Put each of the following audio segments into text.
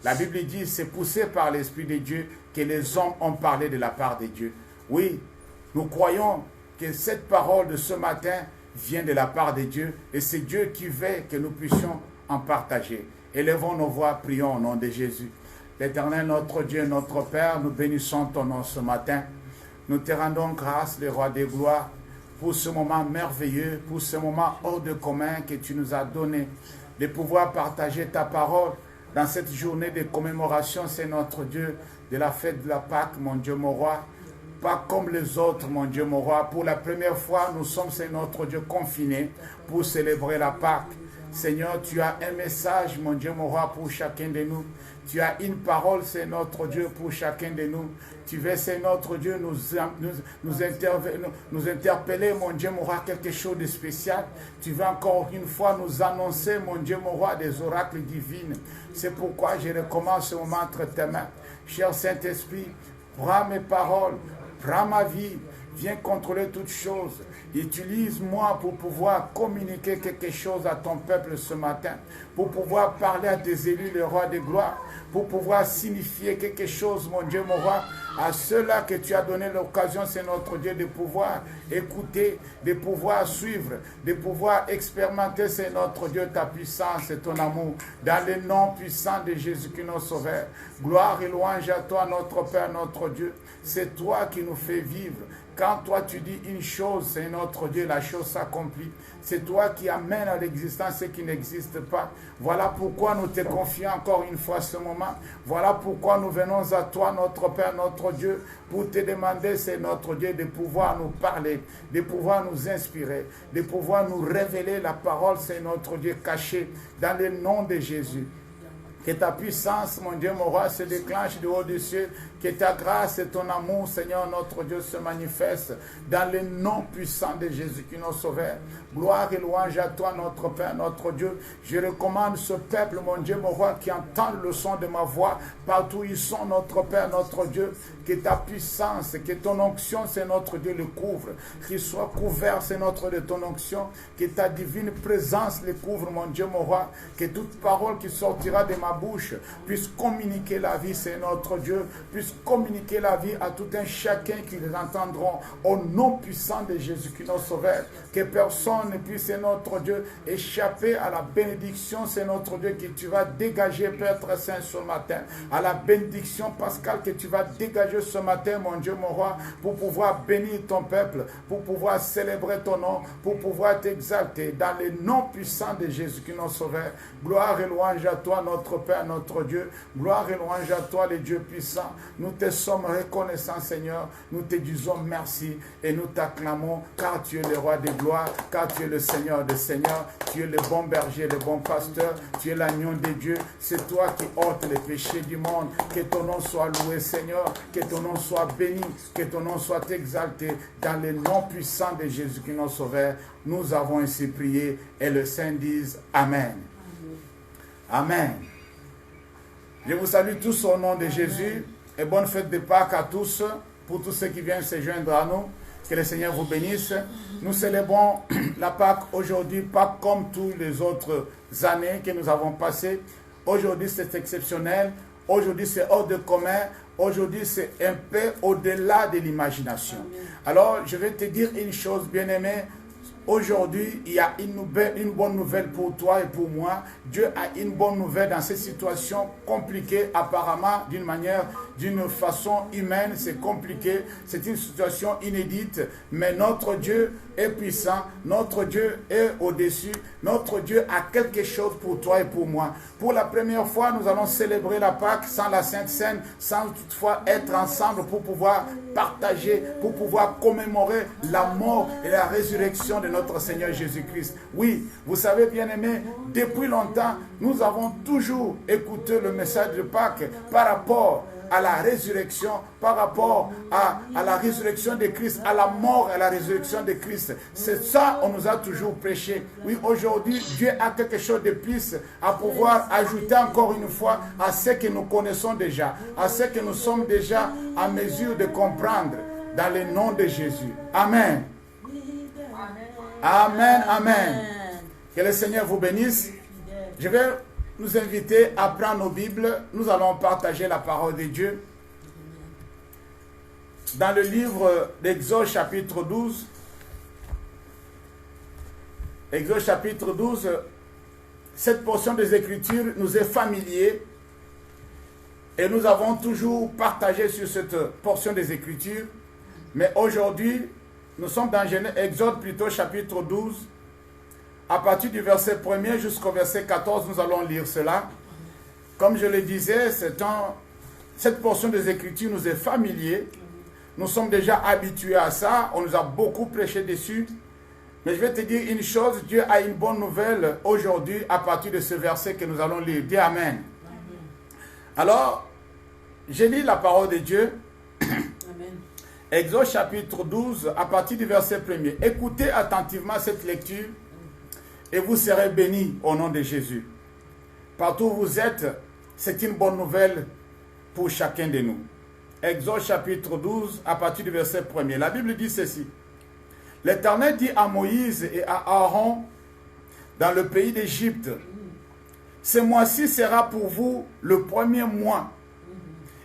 La Bible dit, c'est poussé par l'Esprit de Dieu que les hommes ont parlé de la part de Dieu. Oui, nous croyons que cette parole de ce matin vient de la part de Dieu et c'est Dieu qui veut que nous puissions en partager. Élevons nos voix, prions au nom de Jésus. L'Éternel, notre Dieu, notre Père, nous bénissons ton nom ce matin. Nous te rendons grâce, le roi des gloires, pour ce moment merveilleux, pour ce moment hors de commun que tu nous as donné, de pouvoir partager ta parole dans cette journée de commémoration, c'est notre Dieu, de la fête de la Pâque, mon Dieu, mon roi. Pas comme les autres, mon Dieu, mon roi. Pour la première fois, nous sommes, c'est notre Dieu, confinés pour célébrer la Pâque. Seigneur, tu as un message, mon Dieu, mon roi, pour chacun de nous. Tu as une parole, c'est notre Dieu, pour chacun de nous. Tu veux, c'est notre Dieu, nous interpeller, mon Dieu, mon roi, quelque chose de spécial. Tu veux encore une fois nous annoncer, mon Dieu, mon roi, des oracles divins. C'est pourquoi je recommence ce moment entre tes mains. Cher Saint-Esprit, prends mes paroles, prends ma vie, viens contrôler toutes choses. Utilise-moi pour pouvoir communiquer quelque chose à ton peuple ce matin, pour pouvoir parler à tes élus, le roi de gloire, pour pouvoir signifier quelque chose, mon Dieu, mon roi, à ceux-là que tu as donné l'occasion, c'est notre Dieu, de pouvoir écouter, de pouvoir suivre, de pouvoir expérimenter, c'est notre Dieu, ta puissance et ton amour, dans le nom puissant de Jésus-Christ, notre Sauveur. Gloire et louange à toi, notre Père, notre Dieu. C'est toi qui nous fais vivre. Quand toi tu dis une chose, c'est notre Dieu, la chose s'accomplit. C'est toi qui amènes à l'existence ce qui n'existe pas. Voilà pourquoi nous te confions encore une fois ce moment. Voilà pourquoi nous venons à toi, notre Père, notre Dieu, pour te demander, c'est notre Dieu, de pouvoir nous parler, de pouvoir nous inspirer, de pouvoir nous révéler la parole, c'est notre Dieu, caché dans le nom de Jésus. Que ta puissance, mon Dieu, mon roi, se déclenche du haut des cieux. Que ta grâce et ton amour, Seigneur, notre Dieu, se manifestent dans le nom puissant de Jésus-Christ, notre Sauveur. Gloire et louange à toi, notre Père, notre Dieu. Je recommande ce peuple, mon Dieu, mon roi, qui entend le son de ma voix. Partout où ils sont, notre Père, notre Dieu. Que ta puissance, que ton onction, c'est notre Dieu, le couvre. Qu'il soit couvert, c'est notre de ton onction. Que ta divine présence le couvre, mon Dieu, mon roi. Que toute parole qui sortira de ma bouche puisse communiquer la vie, c'est notre Dieu, puisse communiquer la vie à tout un chacun qui les entendront au nom puissant de Jésus-Christ notre Sauveur. Que personne ne puisse, c'est notre Dieu, échapper à la bénédiction, c'est notre Dieu, que tu vas dégager, Père très saint, ce matin, à la bénédiction pascale que tu vas dégager ce matin, mon Dieu, mon roi, pour pouvoir bénir ton peuple, pour pouvoir célébrer ton nom, pour pouvoir t'exalter dans le nom puissant de Jésus-Christ notre Sauveur. Gloire et louange à toi, notre Père, notre Dieu. Gloire et louange à toi, le Dieu puissant. Nous te sommes reconnaissants, Seigneur. Nous te disons merci et nous t'acclamons, car tu es le roi des gloires, car tu es le Seigneur des seigneurs. Tu es le bon berger, le bon pasteur. Tu es l'agneau de Dieu. C'est toi qui ôtes les péchés du monde. Que ton nom soit loué, Seigneur. Que ton nom soit béni. Que ton nom soit exalté dans le nom puissant de Jésus-Christ, notre Sauveur. Nous avons ainsi prié et le Saint dise Amen. Amen. Je vous salue tous au nom de Jésus et bonne fête de Pâques à tous, pour tous ceux qui viennent se joindre à nous. Que le Seigneur vous bénisse. Nous célébrons la Pâques aujourd'hui, pas comme toutes les autres années que nous avons passées. Aujourd'hui, c'est exceptionnel. Aujourd'hui, c'est hors de commun. Aujourd'hui, c'est un peu au-delà de l'imagination. Alors, je vais te dire une chose, bien-aimé. Aujourd'hui, il y a une bonne nouvelle pour toi et pour moi. Dieu a une bonne nouvelle dans cette situation compliquée, apparemment, d'une façon humaine, c'est compliqué. C'est une situation inédite, mais notre Dieu est puissant, notre Dieu est au-dessus, notre Dieu a quelque chose pour toi et pour moi. Pour la première fois, nous allons célébrer la Pâque sans la Sainte Seine, sans toutefois être ensemble pour pouvoir partager, pour pouvoir commémorer la mort et la résurrection de notre Seigneur Jésus-Christ. Oui, vous savez, bien-aimés, depuis longtemps, nous avons toujours écouté le message de Pâques par rapport à la résurrection, par rapport à la résurrection de Christ, à la mort et à la résurrection de Christ. C'est ça on nous a toujours prêché. Oui, aujourd'hui, Dieu a quelque chose de plus à pouvoir ajouter encore une fois à ce que nous connaissons déjà, à ce que nous sommes déjà en mesure de comprendre dans le nom de Jésus. Amen. Amen, amen. Que le Seigneur vous bénisse. Je vais nous inviter à prendre nos Bibles. Nous allons partager la parole de Dieu. Dans le livre d'Exode chapitre 12, Exode chapitre 12, cette portion des Écritures nous est familière et nous avons toujours partagé sur cette portion des Écritures. Mais aujourd'hui, nous sommes dans Exode plutôt chapitre 12. À partir du verset 1er jusqu'au verset 14, nous allons lire cela. Comme je le disais, cette portion des Écritures nous est familière. Nous sommes déjà habitués à ça. On nous a beaucoup prêché dessus. Mais je vais te dire une chose. Dieu a une bonne nouvelle aujourd'hui à partir de ce verset que nous allons lire. Dis Amen. Amen. Alors, je lis la parole de Dieu. Amen. Exode chapitre 12, à partir du verset 1er. Écoutez attentivement cette lecture et vous serez bénis au nom de Jésus. Partout où vous êtes, c'est une bonne nouvelle pour chacun de nous. Exode chapitre 12, à partir du verset 1er. La Bible dit ceci. L'Éternel dit à Moïse et à Aaron dans le pays d'Égypte, ce mois-ci sera pour vous le premier mois.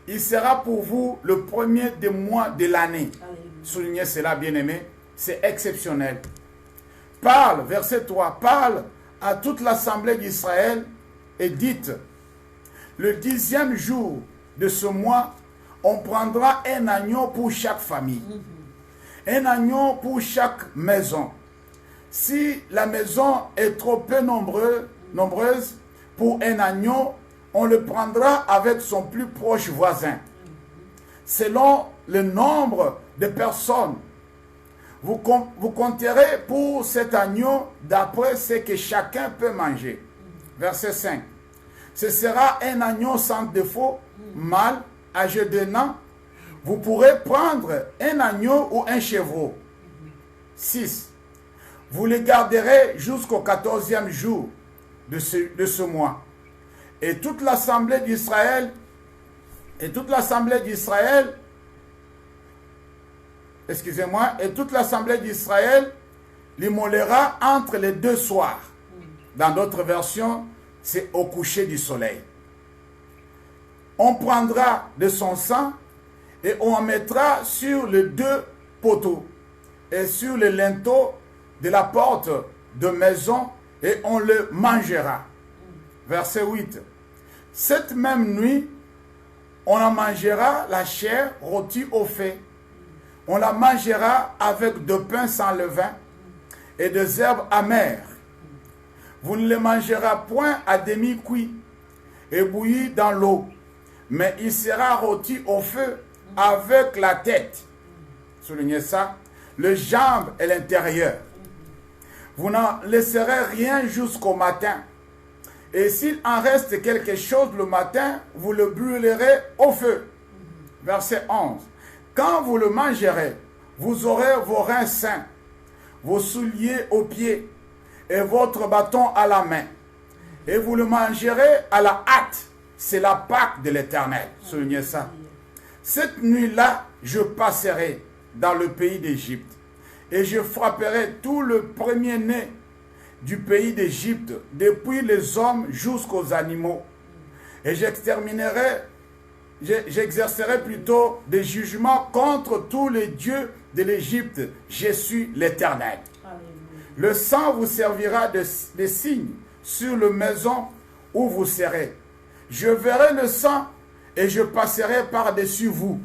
Il sera pour vous le premier des mois de l'année. Soulignez cela, bien-aimés. C'est exceptionnel. Parle, verset 3, parle à toute l'assemblée d'Israël et dites, le 10e jour de ce mois, on prendra un agneau pour chaque famille. Un agneau pour chaque maison. Si la maison est trop peu nombreuse pour un agneau, on le prendra avec son plus proche voisin. Selon le nombre de personnes, vous compterez pour cet agneau d'après ce que chacun peut manger. Verset 5. Ce sera un agneau sans défaut, mâle, âgé d'un an. Vous pourrez prendre un agneau ou un chevreau. 6. Vous les garderez jusqu'au 14e jour de ce mois. Et toute l'assemblée d'Israël, l'immolera entre les deux soirs. Dans d'autres versions, c'est au coucher du soleil. On prendra de son sang et on en mettra sur les deux poteaux et sur les linteaux de la porte de maison et on le mangera. Verset 8. Cette même nuit, on en mangera la chair rôtie au feu. On la mangera avec de pain sans levain et des herbes amères. Vous ne les mangerez point à demi cuit et bouilli dans l'eau, mais il sera rôti au feu avec la tête. Soulignez ça. Le jambe et l'intérieur. Vous n'en laisserez rien jusqu'au matin. Et s'il en reste quelque chose le matin, vous le brûlerez au feu. Verset 11. Quand vous le mangerez, vous aurez vos reins sains, vos souliers aux pieds et votre bâton à la main. Et vous le mangerez à la hâte. C'est la Pâque de l'Éternel. Soulignez ça. Cette nuit-là, je passerai dans le pays d'Égypte et je frapperai tout le premier-né du pays d'Égypte, depuis les hommes jusqu'aux animaux. Et j'exercerai plutôt des jugements contre tous les dieux de l'Égypte. Je suis l'Éternel. Le sang vous servira de signe sur la maison où vous serez. Je verrai le sang et je passerai par-dessus vous.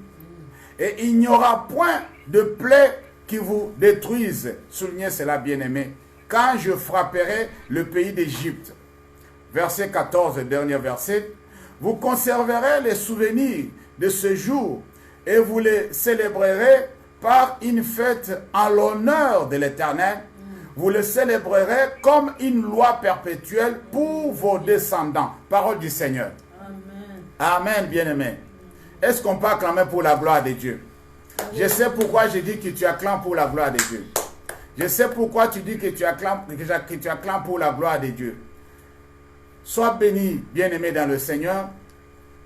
Et il n'y aura point de plaie qui vous détruise. Soulignez cela, bien-aimé. Quand je frapperai le pays d'Égypte. Verset 14, dernier verset. Vous conserverez les souvenirs de ce jour et vous les célébrerez par une fête en l'honneur de l'Éternel. Vous le célébrerez comme une loi perpétuelle pour vos descendants. Parole du Seigneur. Amen. Amen, bien-aimé. Est-ce qu'on peut acclamer pour la gloire de Dieu? Amen. Je sais pourquoi je dis que tu acclames pour la gloire de Dieu. Je sais pourquoi tu dis que tu acclames pour la gloire de Dieu. Sois béni, bien-aimé dans le Seigneur.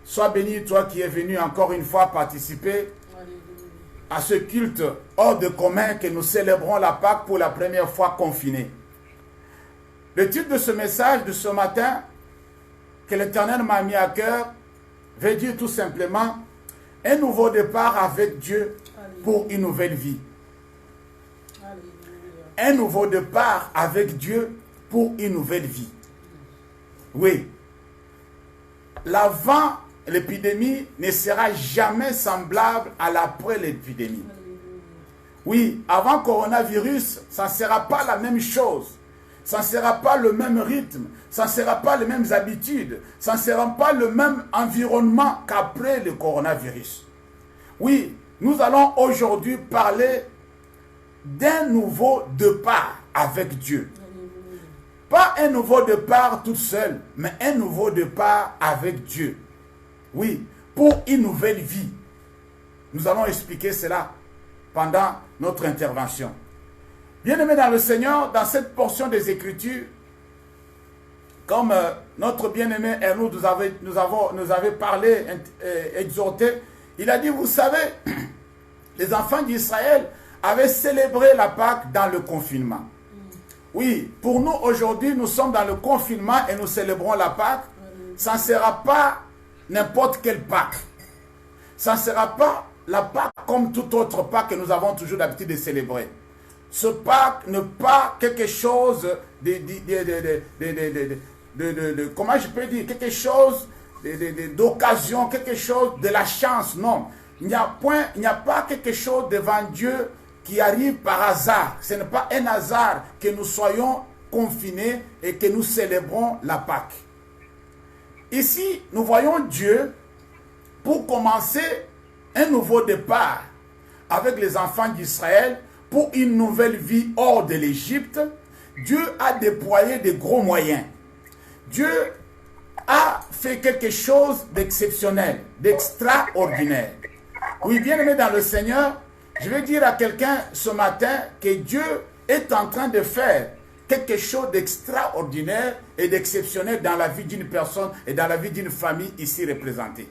Sois béni, toi qui es venu encore une fois participer à ce culte hors de commun que nous célébrons la Pâque pour la première fois confinée. Le titre de ce message de ce matin, que l'Éternel m'a mis à cœur veut dire tout simplement un nouveau départ avec Dieu pour une nouvelle vie. Un nouveau départ avec Dieu pour une nouvelle vie. Oui. L'avant l'épidémie ne sera jamais semblable à l'après l'épidémie. Oui, avant coronavirus, ça ne sera pas la même chose. Ça ne sera pas le même rythme. Ça ne sera pas les mêmes habitudes. Ça ne sera pas le même environnement qu'après le coronavirus. Oui, nous allons aujourd'hui parler d'un nouveau départ avec Dieu. Pas un nouveau départ tout seul, mais un nouveau départ avec Dieu. Oui, pour une nouvelle vie. Nous allons expliquer cela pendant notre intervention. Bien-aimés dans le Seigneur, dans cette portion des Écritures, comme notre bien-aimé Ernoud nous avait parlé, exhorté, il a dit, vous savez, les enfants d'Israël avaient célébré la Pâque dans le confinement. Oui, pour nous aujourd'hui, nous sommes dans le confinement et nous célébrons la Pâque. Ça ne sera pas n'importe quelle Pâque. Ça ne sera pas la Pâque comme toute autre Pâque que nous avons toujours l'habitude de célébrer. Ce Pâque n'est pas quelque chose comment je peux dire, quelque chose d'occasion, quelque chose de la chance, non. Il n'y a pas quelque chose devant Dieu qui arrive par hasard. Ce n'est pas un hasard que nous soyons confinés et que nous célébrons la Pâque. Ici, nous voyons Dieu pour commencer un nouveau départ avec les enfants d'Israël pour une nouvelle vie hors de l'Égypte. Dieu a déployé de gros moyens. Dieu a fait quelque chose d'exceptionnel, d'extraordinaire. Oui, bien-aimé dans le Seigneur, je vais dire à quelqu'un ce matin que Dieu est en train de faire quelque chose d'extraordinaire et d'exceptionnel dans la vie d'une personne et dans la vie d'une famille ici représentée.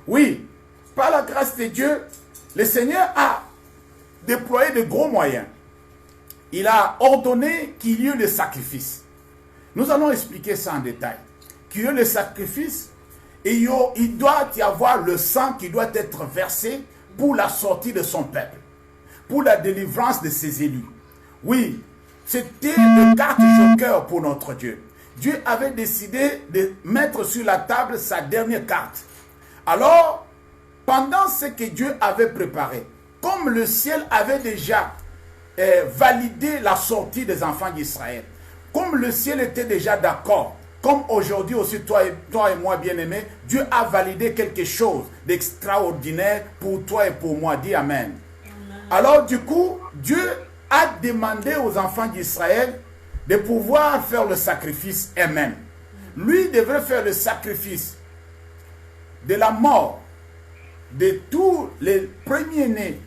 Oui, par la grâce de Dieu, le Seigneur a déployé de gros moyens. Il a ordonné qu'il y ait le sacrifice. Nous allons expliquer ça en détail. Qu'il y ait le sacrifice et il doit y avoir le sang qui doit être versé pour la sortie de son peuple, pour la délivrance de ses élus. Oui, c'était le carte joker pour notre Dieu. Dieu avait décidé de mettre sur la table sa dernière carte. Alors, pendant ce que Dieu avait préparé, comme le ciel avait déjà validé la sortie des enfants d'Israël, comme le ciel était déjà d'accord, comme aujourd'hui aussi toi et moi bien-aimés, Dieu a validé quelque chose d'extraordinaire pour toi et pour moi. Dis Amen. Alors du coup, Dieu a demandé aux enfants d'Israël de pouvoir faire le sacrifice eux-mêmes. Lui devrait faire le sacrifice de la mort de tous les premiers-nés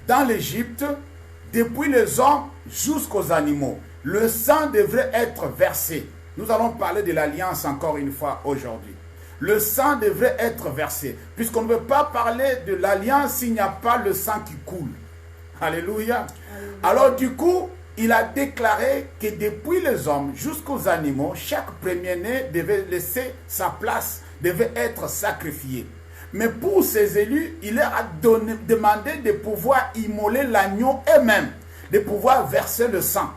dans l'Égypte, depuis les hommes jusqu'aux animaux. Le sang devrait être versé. Nous allons parler de l'alliance encore une fois aujourd'hui. Le sang devrait être versé, puisqu'on ne veut pas parler de l'alliance s'il n'y a pas le sang qui coule. Alléluia. Alors du coup, il a déclaré que depuis les hommes jusqu'aux animaux, chaque premier-né devait laisser sa place, devait être sacrifié. Mais pour ses élus, il leur a demandé de pouvoir immoler l'agneau eux-mêmes, de pouvoir verser le sang.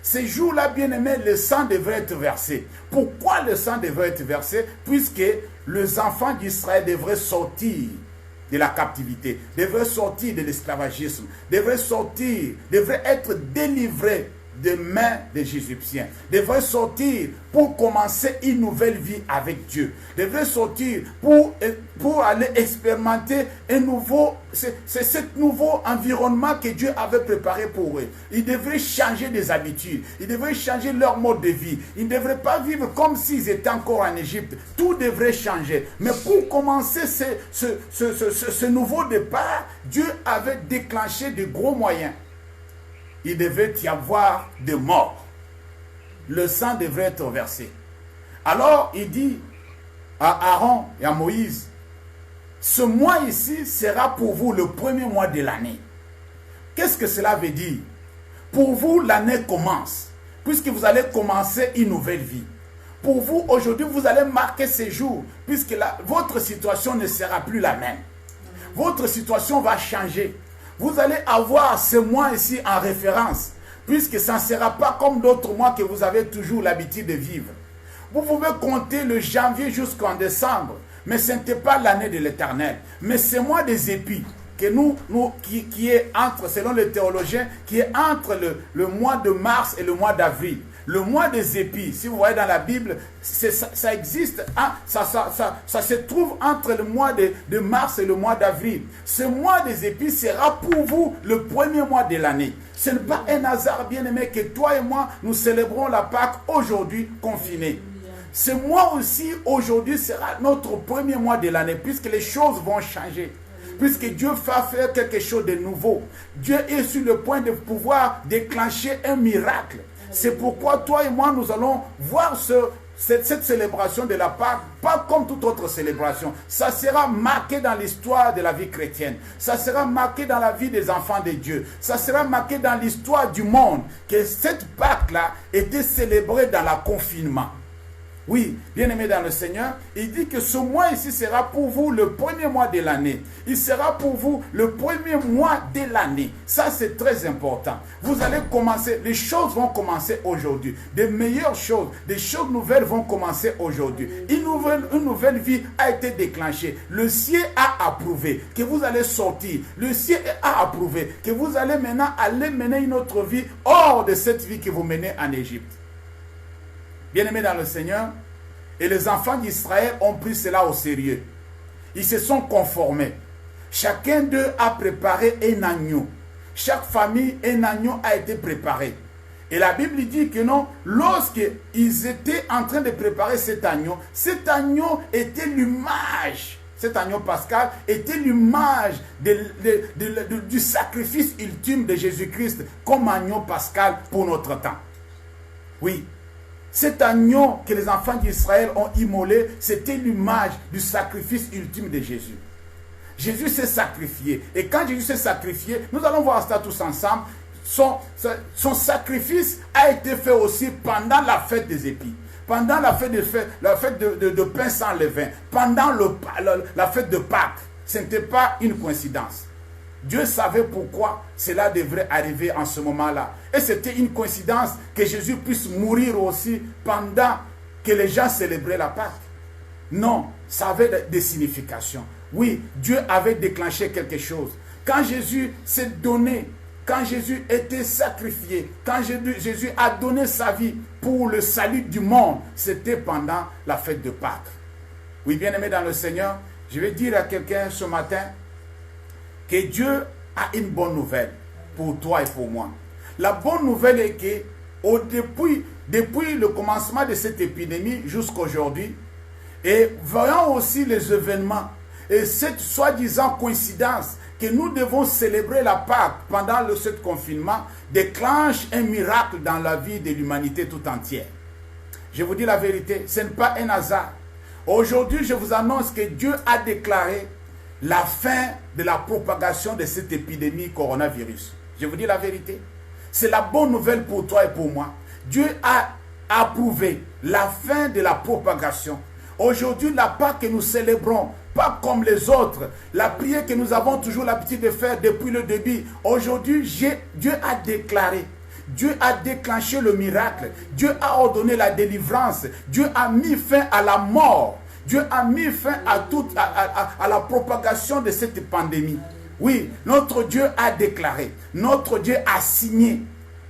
Ces jours-là, bien-aimés, le sang devrait être versé. Pourquoi le sang devrait être versé? Puisque les enfants d'Israël devraient sortir de la captivité, devraient sortir de l'esclavagisme, devraient être délivrés des mains des Égyptiens, devraient sortir pour commencer une nouvelle vie avec Dieu, devraient sortir pour aller expérimenter un nouveau, c'est ce nouveau environnement que Dieu avait préparé pour eux. Ils devraient changer des habitudes, ils devraient changer leur mode de vie, ils ne devraient pas vivre comme s'ils étaient encore en Égypte. Tout devrait changer. Mais pour commencer ce nouveau départ, Dieu avait déclenché de gros moyens. Il devait y avoir des morts. Le sang devrait être versé. Alors, il dit à Aaron et à Moïse, ce mois ici sera pour vous le premier mois de l'année. Qu'est-ce que cela veut dire? Pour vous, l'année commence, puisque vous allez commencer une nouvelle vie. pour vous, aujourd'hui, vous allez marquer ces jours, puisque votre situation ne sera plus la même. Votre situation va changer. Vous allez avoir ce mois ici en référence, puisque ça ne sera pas comme d'autres mois que vous avez toujours l'habitude de vivre. Vous pouvez compter le janvier jusqu'en décembre, mais ce n'était pas l'année de l'Éternel. Mais ce mois des épis, que qui est entre, selon les théologiens, qui est entre le mois de mars et le mois d'avril. Le mois des épis, si vous voyez dans la Bible, ça existe, hein, ça se trouve entre le mois de mars et le mois d'avril. Ce mois des épis sera pour vous le premier mois de l'année. Ce n'est pas un hasard, bien-aimé, que toi et moi, nous célébrons la Pâque aujourd'hui confinés. Ce mois aussi, aujourd'hui, sera notre premier mois de l'année, puisque les choses vont changer. Puisque Dieu va faire quelque chose de nouveau. Dieu est sur le point de pouvoir déclencher un miracle. C'est pourquoi toi et moi, nous allons voir cette célébration de la Pâque, pas comme toute autre célébration. Ça sera marqué dans l'histoire de la vie chrétienne. Ça sera marqué dans la vie des enfants de Dieu. Ça sera marqué dans l'histoire du monde que cette Pâque-là était célébrée dans le confinement. Oui, bien-aimé dans le Seigneur, il dit que ce mois ici sera pour vous le premier mois de l'année. Il sera pour vous le premier mois de l'année. Ça, c'est très important. Vous allez commencer, les choses vont commencer aujourd'hui. Des meilleures choses, des choses nouvelles vont commencer aujourd'hui. Une nouvelle vie a été déclenchée. Le ciel a approuvé que vous allez sortir. Le ciel a approuvé que vous allez maintenant aller mener une autre vie hors de cette vie que vous menez en Égypte. Bien-aimés dans le Seigneur, et les enfants d'Israël ont pris cela au sérieux. Ils se sont conformés. Chacun d'eux a préparé un agneau. Chaque famille, un agneau a été préparé. Et la Bible dit que non, lorsqu'ils étaient en train de préparer cet agneau était l'image. Cet agneau pascal était l'image du sacrifice ultime de Jésus-Christ comme agneau pascal pour notre temps. Oui. Cet agneau que les enfants d'Israël ont immolé, c'était l'image du sacrifice ultime de Jésus. Jésus s'est sacrifié. Et quand Jésus s'est sacrifié, nous allons voir ça tous ensemble, son sacrifice a été fait aussi pendant la fête des épis. Pendant la fête de pain sans levain. Pendant la fête de Pâques. Ce n'était pas une coïncidence. Dieu savait pourquoi cela devrait arriver en ce moment-là. Et c'était une coïncidence que Jésus puisse mourir aussi pendant que les gens célébraient la Pâque. Non, ça avait des significations. Oui, Dieu avait déclenché quelque chose. Quand Jésus s'est donné, quand Jésus était sacrifié, quand Jésus a donné sa vie pour le salut du monde, c'était pendant la fête de Pâques. Oui, bien-aimé dans le Seigneur, je vais dire à quelqu'un ce matin, que Dieu a une bonne nouvelle pour toi et pour moi. La bonne nouvelle est que depuis le commencement de cette épidémie jusqu'à aujourd'hui, et voyant aussi les événements et cette soi-disant coïncidence que nous devons célébrer la Pâque pendant ce confinement, déclenche un miracle dans la vie de l'humanité tout entière. Je vous dis la vérité, ce n'est pas un hasard. Aujourd'hui, je vous annonce que Dieu a déclaré la fin de la propagation de cette épidémie coronavirus. Je vous dis la vérité. C'est la bonne nouvelle pour toi et pour moi. Dieu a approuvé la fin de la propagation. Aujourd'hui, la Pâque que nous célébrons, pas comme les autres, la prière que nous avons toujours l'habitude de faire depuis le début. Aujourd'hui, Dieu a déclaré. Dieu a déclenché le miracle. Dieu a ordonné la délivrance. Dieu a mis fin à la mort. Dieu a mis fin à la propagation de cette pandémie. Oui, notre Dieu a déclaré. Notre Dieu a signé.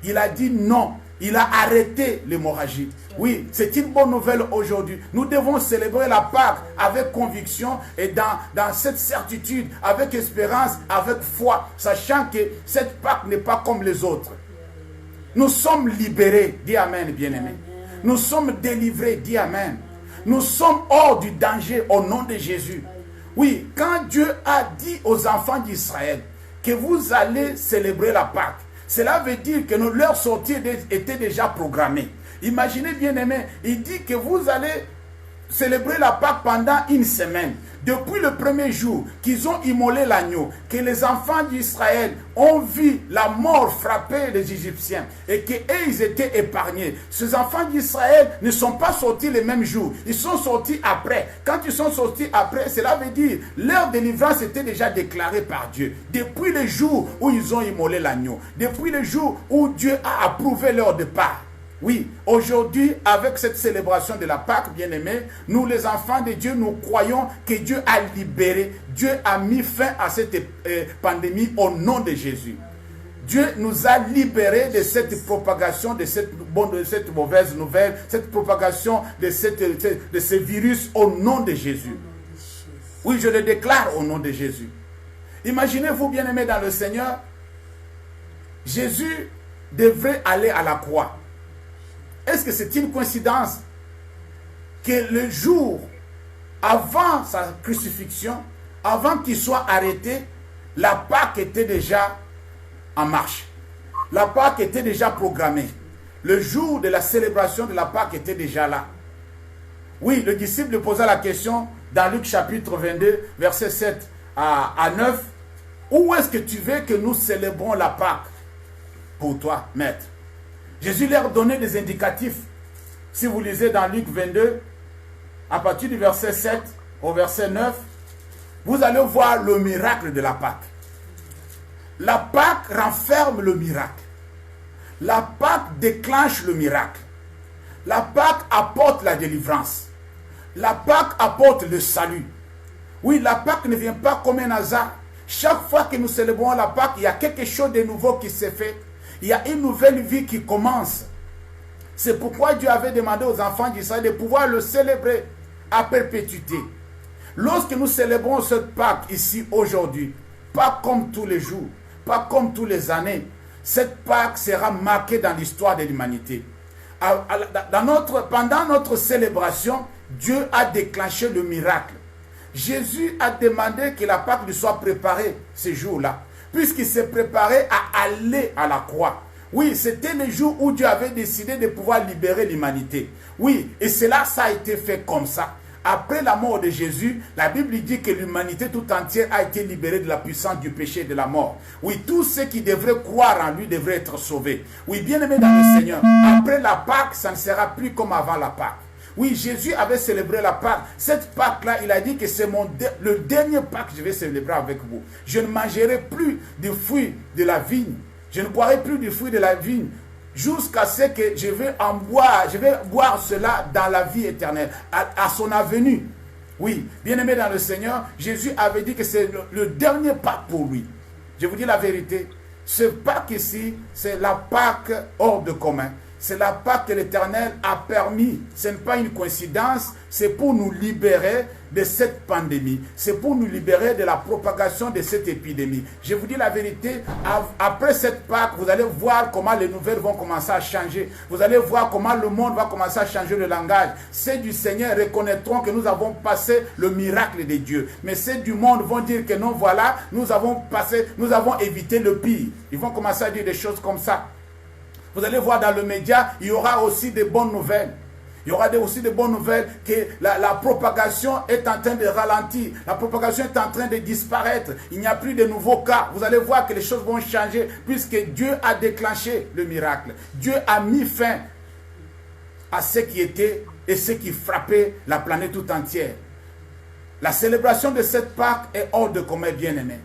Il a dit non. Il a arrêté l'hémorragie. Oui, c'est une bonne nouvelle aujourd'hui. Nous devons célébrer la Pâque avec conviction et dans cette certitude, avec espérance, avec foi, sachant que cette Pâque n'est pas comme les autres. Nous sommes libérés, dis Amen, bien-aimés. Nous sommes délivrés, dis Amen. Nous sommes hors du danger au nom de Jésus. Oui, quand Dieu a dit aux enfants d'Israël que vous allez célébrer la Pâque, cela veut dire que leur sortie était déjà programmée. Imaginez bien aimé, il dit que vous allez célébrer la Pâque pendant une semaine. Depuis le premier jour qu'ils ont immolé l'agneau, que les enfants d'Israël ont vu la mort frapper les Égyptiens et qu'ils étaient épargnés. Ces enfants d'Israël ne sont pas sortis le même jour, ils sont sortis après. Quand ils sont sortis après, cela veut dire leur délivrance était déjà déclarée par Dieu. Depuis le jour où ils ont immolé l'agneau, depuis le jour où Dieu a approuvé leur départ. Oui, aujourd'hui, avec cette célébration de la Pâque, bien-aimés, nous les enfants de Dieu, nous croyons que Dieu a libéré, Dieu a mis fin à cette pandémie au nom de Jésus. Dieu nous a libérés de cette propagation, de cette mauvaise nouvelle, cette propagation de ce virus au nom de Jésus. Oui, je le déclare au nom de Jésus. Imaginez-vous, bien-aimés dans le Seigneur, Jésus devrait aller à la croix. Est-ce que c'est une coïncidence que le jour avant sa crucifixion, avant qu'il soit arrêté, la Pâque était déjà en marche. La Pâque était déjà programmée. Le jour de la célébration de la Pâque était déjà là. Oui, le disciple posa la question dans Luc chapitre 22, versets 7 à 9. Où est-ce que tu veux que nous célébrons la Pâque pour toi, maître? Jésus leur donnait des indicatifs. Si vous lisez dans Luc 22, à partir du verset 7 au verset 9, vous allez voir le miracle de la Pâque. La Pâque renferme le miracle. La Pâque déclenche le miracle. La Pâque apporte la délivrance. La Pâque apporte le salut. Oui, la Pâque ne vient pas comme un hasard. Chaque fois que nous célébrons la Pâque, il y a quelque chose de nouveau qui s'est fait. Il y a une nouvelle vie qui commence. C'est pourquoi Dieu avait demandé aux enfants d'Israël de pouvoir le célébrer à perpétuité. Lorsque nous célébrons cette Pâque ici aujourd'hui, pas comme tous les jours, pas comme tous les années, cette Pâque sera marquée dans l'histoire de l'humanité. Pendant notre célébration, Dieu a déclenché le miracle. Jésus a demandé que la Pâque lui soit préparée ce jour-là, puisqu'il s'est préparé à aller à la croix. Oui, c'était le jour où Dieu avait décidé de pouvoir libérer l'humanité. Oui, et cela, ça a été fait comme ça. Après la mort de Jésus, la Bible dit que l'humanité tout entière a été libérée de la puissance du péché et de la mort. Oui, tous ceux qui devraient croire en lui devraient être sauvés. Oui, bien-aimés dans le Seigneur, après la Pâque, ça ne sera plus comme avant la Pâque. Oui, Jésus avait célébré la Pâque. Cette Pâque-là, il a dit que c'est le dernier Pâque que je vais célébrer avec vous. Je ne mangerai plus du fruit de la vigne. Je ne boirai plus du fruit de la vigne jusqu'à ce que je vais en boire. Je vais boire cela dans la vie éternelle, à son avenue. Oui, bien-aimé dans le Seigneur, Jésus avait dit que c'est le dernier Pâque pour lui. Je vous dis la vérité. Ce Pâque ici, c'est la Pâque hors de commun. C'est la Pâque que l'Éternel a permis. Ce n'est pas une coïncidence, c'est pour nous libérer de cette pandémie. C'est pour nous libérer de la propagation de cette épidémie. Je vous dis la vérité, après cette Pâque, vous allez voir comment les nouvelles vont commencer à changer. Vous allez voir comment le monde va commencer à changer le langage. Ceux du Seigneur reconnaîtront que nous avons passé le miracle de Dieu. Mais ceux du monde vont dire que non, voilà, nous avons évité le pire. Ils vont commencer à dire des choses comme ça. Vous allez voir dans le média, il y aura aussi des bonnes nouvelles. Il y aura aussi des bonnes nouvelles que la propagation est en train de ralentir. La propagation est en train de disparaître. Il n'y a plus de nouveaux cas. Vous allez voir que les choses vont changer puisque Dieu a déclenché le miracle. Dieu a mis fin à ce qui était et ce qui frappait la planète tout entière. La célébration de cette Pâque est hors de commun, bien-aimé.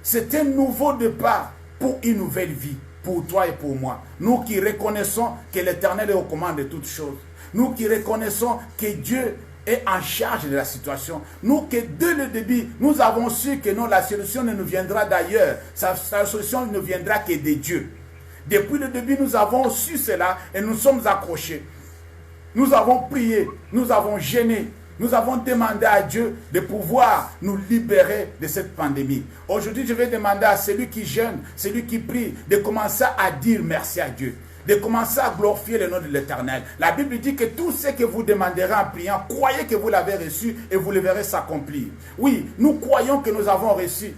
C'est un nouveau départ pour une nouvelle vie. Pour toi et pour moi. Nous qui reconnaissons que l'Éternel est aux commandes de toutes choses. Nous qui reconnaissons que Dieu est en charge de la situation. Nous que dès le début, nous avons su que non, la solution ne nous viendra d'ailleurs. Sa solution ne viendra que de Dieu. Depuis le début, nous avons su cela et nous sommes accrochés. Nous avons prié, nous avons gêné. Nous avons demandé à Dieu de pouvoir nous libérer de cette pandémie. Aujourd'hui, je vais demander à celui qui jeûne, celui qui prie, de commencer à dire merci à Dieu. De commencer à glorifier le nom de l'Éternel. La Bible dit que tout ce que vous demanderez en priant, croyez que vous l'avez reçu et vous le verrez s'accomplir. Oui, nous croyons que nous avons reçu.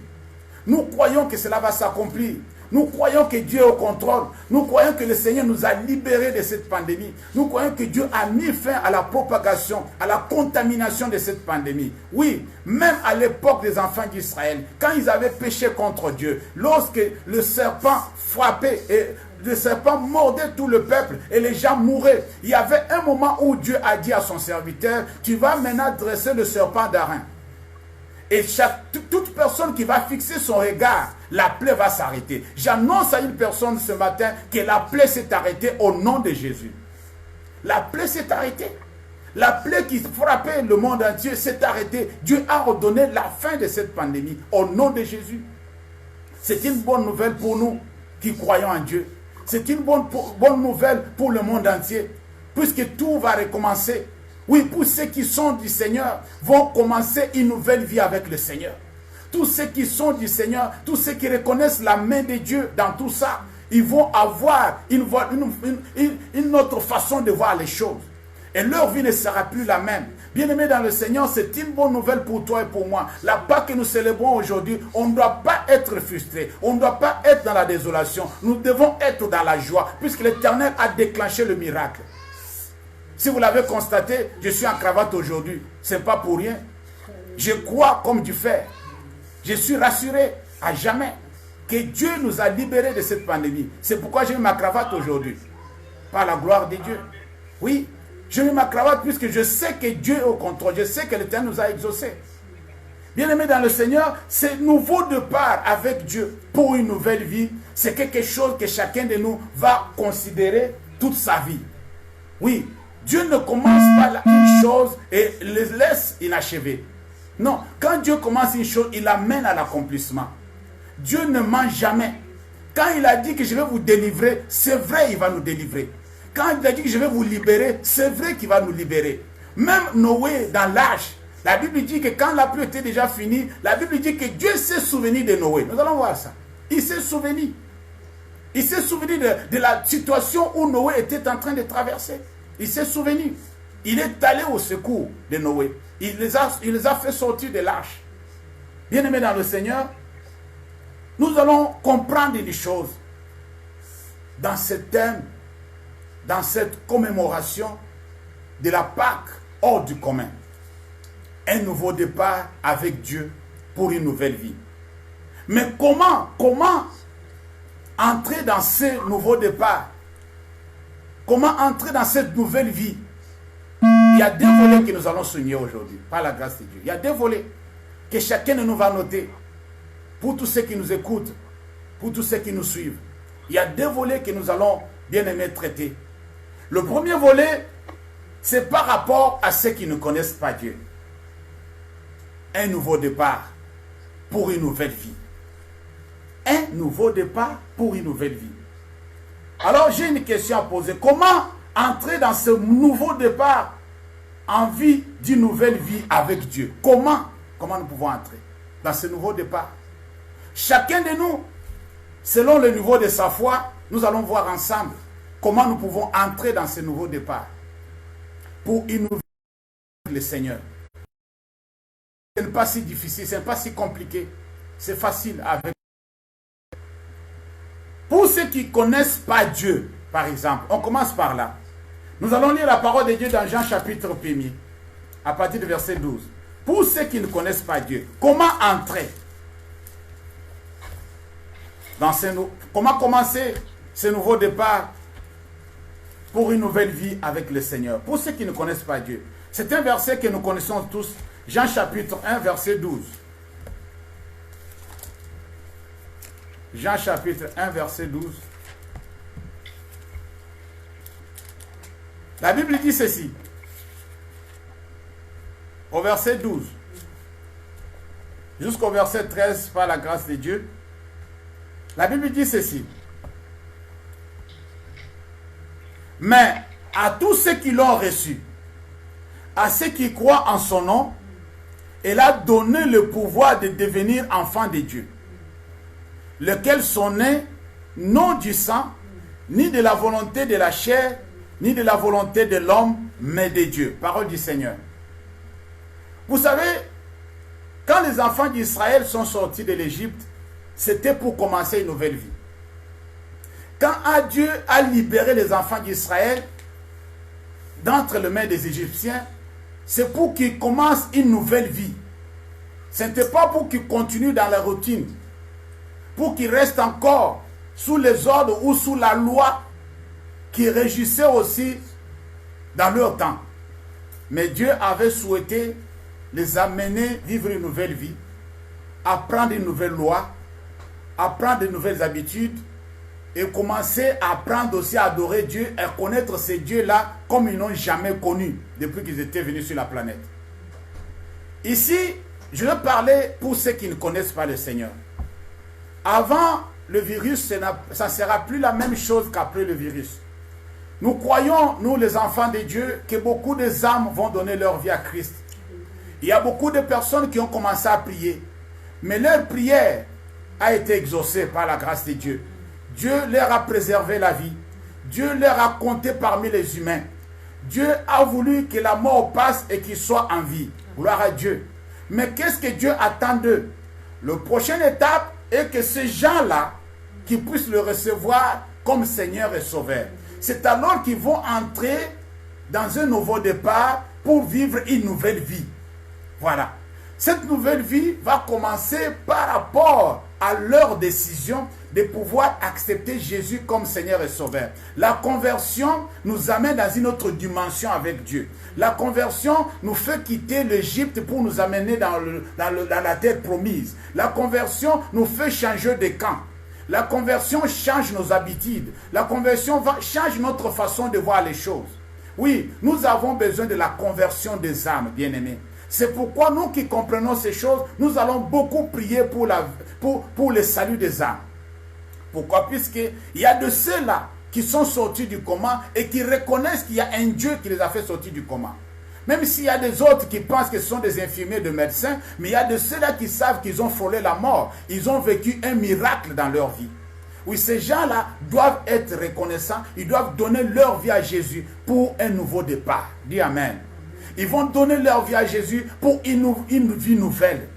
Nous croyons que cela va s'accomplir. Nous croyons que Dieu est au contrôle. Nous croyons que le Seigneur nous a libérés de cette pandémie. Nous croyons que Dieu a mis fin à la propagation, à la contamination de cette pandémie. Oui, même à l'époque des enfants d'Israël, quand ils avaient péché contre Dieu, lorsque le serpent frappait et le serpent mordait tout le peuple et les gens mouraient, il y avait un moment où Dieu a dit à son serviteur, tu vas maintenant dresser le serpent d'airain. Et toute personne qui va fixer son regard, la plaie va s'arrêter. J'annonce à une personne ce matin que la plaie s'est arrêtée au nom de Jésus. La plaie s'est arrêtée. La plaie qui frappait le monde entier s'est arrêtée. Dieu a ordonné la fin de cette pandémie au nom de Jésus. C'est une bonne nouvelle pour nous qui croyons en Dieu. C'est une bonne nouvelle pour le monde entier, puisque tout va recommencer. Oui, pour ceux qui sont du Seigneur, vont commencer une nouvelle vie avec le Seigneur. Tous ceux qui sont du Seigneur, tous ceux qui reconnaissent la main de Dieu dans tout ça, ils vont avoir une autre façon de voir les choses. Et leur vie ne sera plus la même. Bien-aimés dans le Seigneur, c'est une bonne nouvelle pour toi et pour moi. La Pâque que nous célébrons aujourd'hui, on ne doit pas être frustré. On ne doit pas être dans la désolation. Nous devons être dans la joie, puisque l'Éternel a déclenché le miracle. Si vous l'avez constaté, je suis en cravate aujourd'hui. Ce n'est pas pour rien. Je crois comme du fer. Je suis rassuré à jamais que Dieu nous a libérés de cette pandémie. C'est pourquoi j'ai mis ma cravate aujourd'hui. Par la gloire de Dieu. Oui, j'ai mis ma cravate puisque je sais que Dieu est au contrôle. Je sais que l'Éternel nous a exaucés. Bien-aimés dans le Seigneur, ce nouveau départ avec Dieu pour une nouvelle vie, c'est quelque chose que chacun de nous va considérer toute sa vie. Oui. Dieu ne commence pas une chose et les laisse inachever. Non, quand Dieu commence une chose, il l'amène à l'accomplissement. Dieu ne ment jamais. Quand il a dit que je vais vous délivrer, c'est vrai, il va nous délivrer. Quand il a dit que je vais vous libérer, c'est vrai qu'il va nous libérer. Même Noé, dans l'âge, la Bible dit que quand la pluie était déjà finie, la Bible dit que Dieu s'est souvenu de Noé. Nous allons voir ça. Il s'est souvenu. Il s'est souvenu de la situation où Noé était en train de traverser. Il s'est souvenu. Il est allé au secours de Noé. Il les a fait sortir de l'arche. Bien-aimés dans le Seigneur, nous allons comprendre des choses dans ce thème, dans cette commémoration de la Pâque hors du commun. Un nouveau départ avec Dieu pour une nouvelle vie. Mais comment entrer dans ce nouveau départ? Comment entrer dans cette nouvelle vie? Il y a deux volets que nous allons souligner aujourd'hui, par la grâce de Dieu. Il y a deux volets que chacun de nous va noter, pour tous ceux qui nous écoutent, pour tous ceux qui nous suivent. Il y a deux volets que nous allons bien aimer traiter. Le premier volet, c'est par rapport à ceux qui ne connaissent pas Dieu. Un nouveau départ pour une nouvelle vie. Un nouveau départ pour une nouvelle vie. Alors j'ai une question à poser. Comment entrer dans ce nouveau départ en vie d'une nouvelle vie avec Dieu? Comment nous pouvons entrer dans ce nouveau départ? Chacun de nous, selon le niveau de sa foi, nous allons voir ensemble comment nous pouvons entrer dans ce nouveau départ pour une nouvelle vie avec le Seigneur. Ce n'est pas si difficile, ce n'est pas si compliqué. C'est facile avec. Pour ceux qui ne connaissent pas Dieu, par exemple, on commence par là. Nous allons lire la parole de Dieu dans Jean chapitre 1er, à partir du verset 12. Pour ceux qui ne connaissent pas Dieu, comment entrer dans comment commencer ce nouveau départ pour une nouvelle vie avec le Seigneur? Pour ceux qui ne connaissent pas Dieu, c'est un verset que nous connaissons tous, Jean chapitre 1, verset 12. Jean chapitre 1, verset 12. La Bible dit ceci. Au verset 12. Jusqu'au verset 13, par la grâce de Dieu. La Bible dit ceci. Mais à tous ceux qui l'ont reçu, à ceux qui croient en son nom, il a donné le pouvoir de devenir enfants de Dieu, lesquels sont nés non du sang, ni de la volonté de la chair, ni de la volonté de l'homme, mais de Dieu. Parole du Seigneur. Vous savez, quand les enfants d'Israël sont sortis de l'Égypte, c'était pour commencer une nouvelle vie. Quand Dieu a libéré les enfants d'Israël d'entre les mains des Égyptiens, c'est pour qu'ils commencent une nouvelle vie. Ce n'était pas pour qu'ils continuent dans la routine, pour qu'ils restent encore sous les ordres ou sous la loi qui régissait aussi dans leur temps. Mais Dieu avait souhaité les amener vivre une nouvelle vie, apprendre une nouvelle loi, apprendre de nouvelles habitudes et commencer à apprendre aussi à adorer Dieu et à connaître ces dieux-là comme ils n'ont jamais connu depuis qu'ils étaient venus sur la planète. Ici, je vais parler pour ceux qui ne connaissent pas le Seigneur. Avant le virus, ça ne sera plus la même chose qu'après le virus. Nous croyons, nous les enfants de Dieu, que beaucoup des âmes vont donner leur vie à Christ. Il y a beaucoup de personnes qui ont commencé à prier, mais leur prière a été exaucée par la grâce de Dieu. Dieu leur a préservé la vie. Dieu leur a compté parmi les humains. Dieu a voulu que la mort passe et qu'ils soient en vie. Gloire à Dieu. Mais qu'est-ce que Dieu attend d'eux? La prochaine étape est que ces gens-là, qui puissent le recevoir comme Seigneur et Sauveur. C'est alors qu'ils vont entrer dans un nouveau départ pour vivre une nouvelle vie. Voilà. Cette nouvelle vie va commencer par rapport à leur décision de pouvoir accepter Jésus comme Seigneur et Sauveur. La conversion nous amène dans une autre dimension avec Dieu. La conversion nous fait quitter l'Égypte pour nous amener dans la terre promise. La conversion nous fait changer de camp. La conversion change nos habitudes. La conversion change notre façon de voir les choses. Oui, nous avons besoin de la conversion des âmes, bien-aimés. C'est pourquoi nous qui comprenons ces choses, nous allons beaucoup prier pour le salut des âmes. Pourquoi? Puisqu'il y a de ceux-là qui sont sortis du coma et qui reconnaissent qu'il y a un Dieu qui les a fait sortir du coma. Même s'il y a des autres qui pensent que ce sont des infirmiers, de médecins, mais il y a de ceux-là qui savent qu'ils ont frôlé la mort. Ils ont vécu un miracle dans leur vie. Oui, ces gens-là doivent être reconnaissants. Ils doivent donner leur vie à Jésus pour un nouveau départ. Dis Amen. Ils vont donner leur vie à Jésus pour une vie nouvelle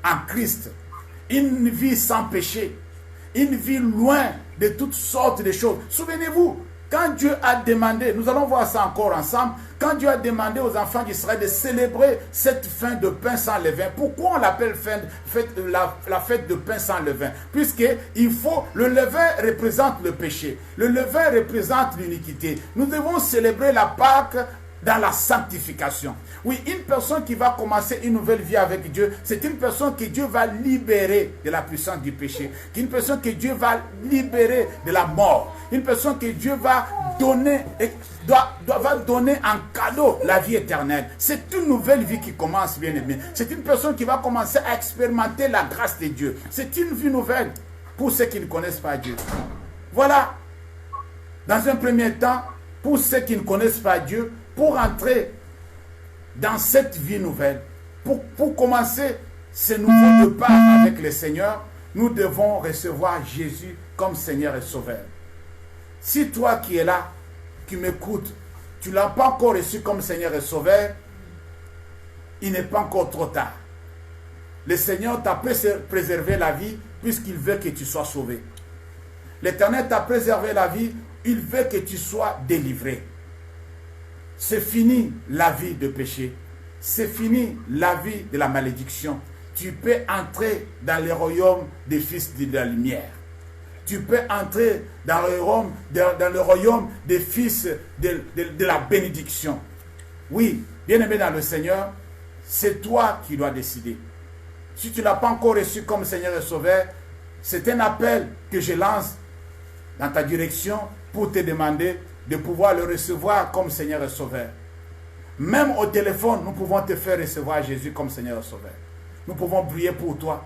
en Christ. Une vie sans péché. Une vie loin de toutes sortes de choses. Souvenez-vous, quand Dieu a demandé, nous allons voir ça encore ensemble, quand Dieu a demandé aux enfants d'Israël de célébrer cette fin de pain sans levain, pourquoi on l'appelle la fête de pain sans levain? Puisque le levain représente le péché, le levain représente l'iniquité. Nous devons célébrer la Pâque dans la sanctification. Oui, une personne qui va commencer une nouvelle vie avec Dieu, c'est une personne que Dieu va libérer de la puissance du péché. Une personne que Dieu va libérer de la mort. Une personne que Dieu va donner, va donner en cadeau la vie éternelle. C'est une nouvelle vie qui commence, bien aimé. C'est une personne qui va commencer à expérimenter la grâce de Dieu. C'est une vie nouvelle pour ceux qui ne connaissent pas Dieu. Voilà, dans un premier temps, pour ceux qui ne connaissent pas Dieu, pour entrer dans cette vie nouvelle, pour commencer ce nouveau départ avec le Seigneur, nous devons recevoir Jésus comme Seigneur et Sauveur. Si toi qui es là, qui m'écoutes, tu ne l'as pas encore reçu comme Seigneur et Sauveur, il n'est pas encore trop tard. Le Seigneur t'a préservé la vie puisqu'il veut que tu sois sauvé. L'Éternel t'a préservé la vie, il veut que tu sois délivré. C'est fini la vie de péché. C'est fini la vie de la malédiction. Tu peux entrer dans le royaume des fils de la lumière. Tu peux entrer dans le royaume des fils de la bénédiction. Oui, bien-aimé dans le Seigneur, c'est toi qui dois décider. Si tu ne l'as pas encore reçu comme Seigneur et Sauveur, c'est un appel que je lance dans ta direction pour te demander de pouvoir le recevoir comme Seigneur et Sauveur. Même au téléphone, nous pouvons te faire recevoir Jésus comme Seigneur et Sauveur. Nous pouvons prier pour toi.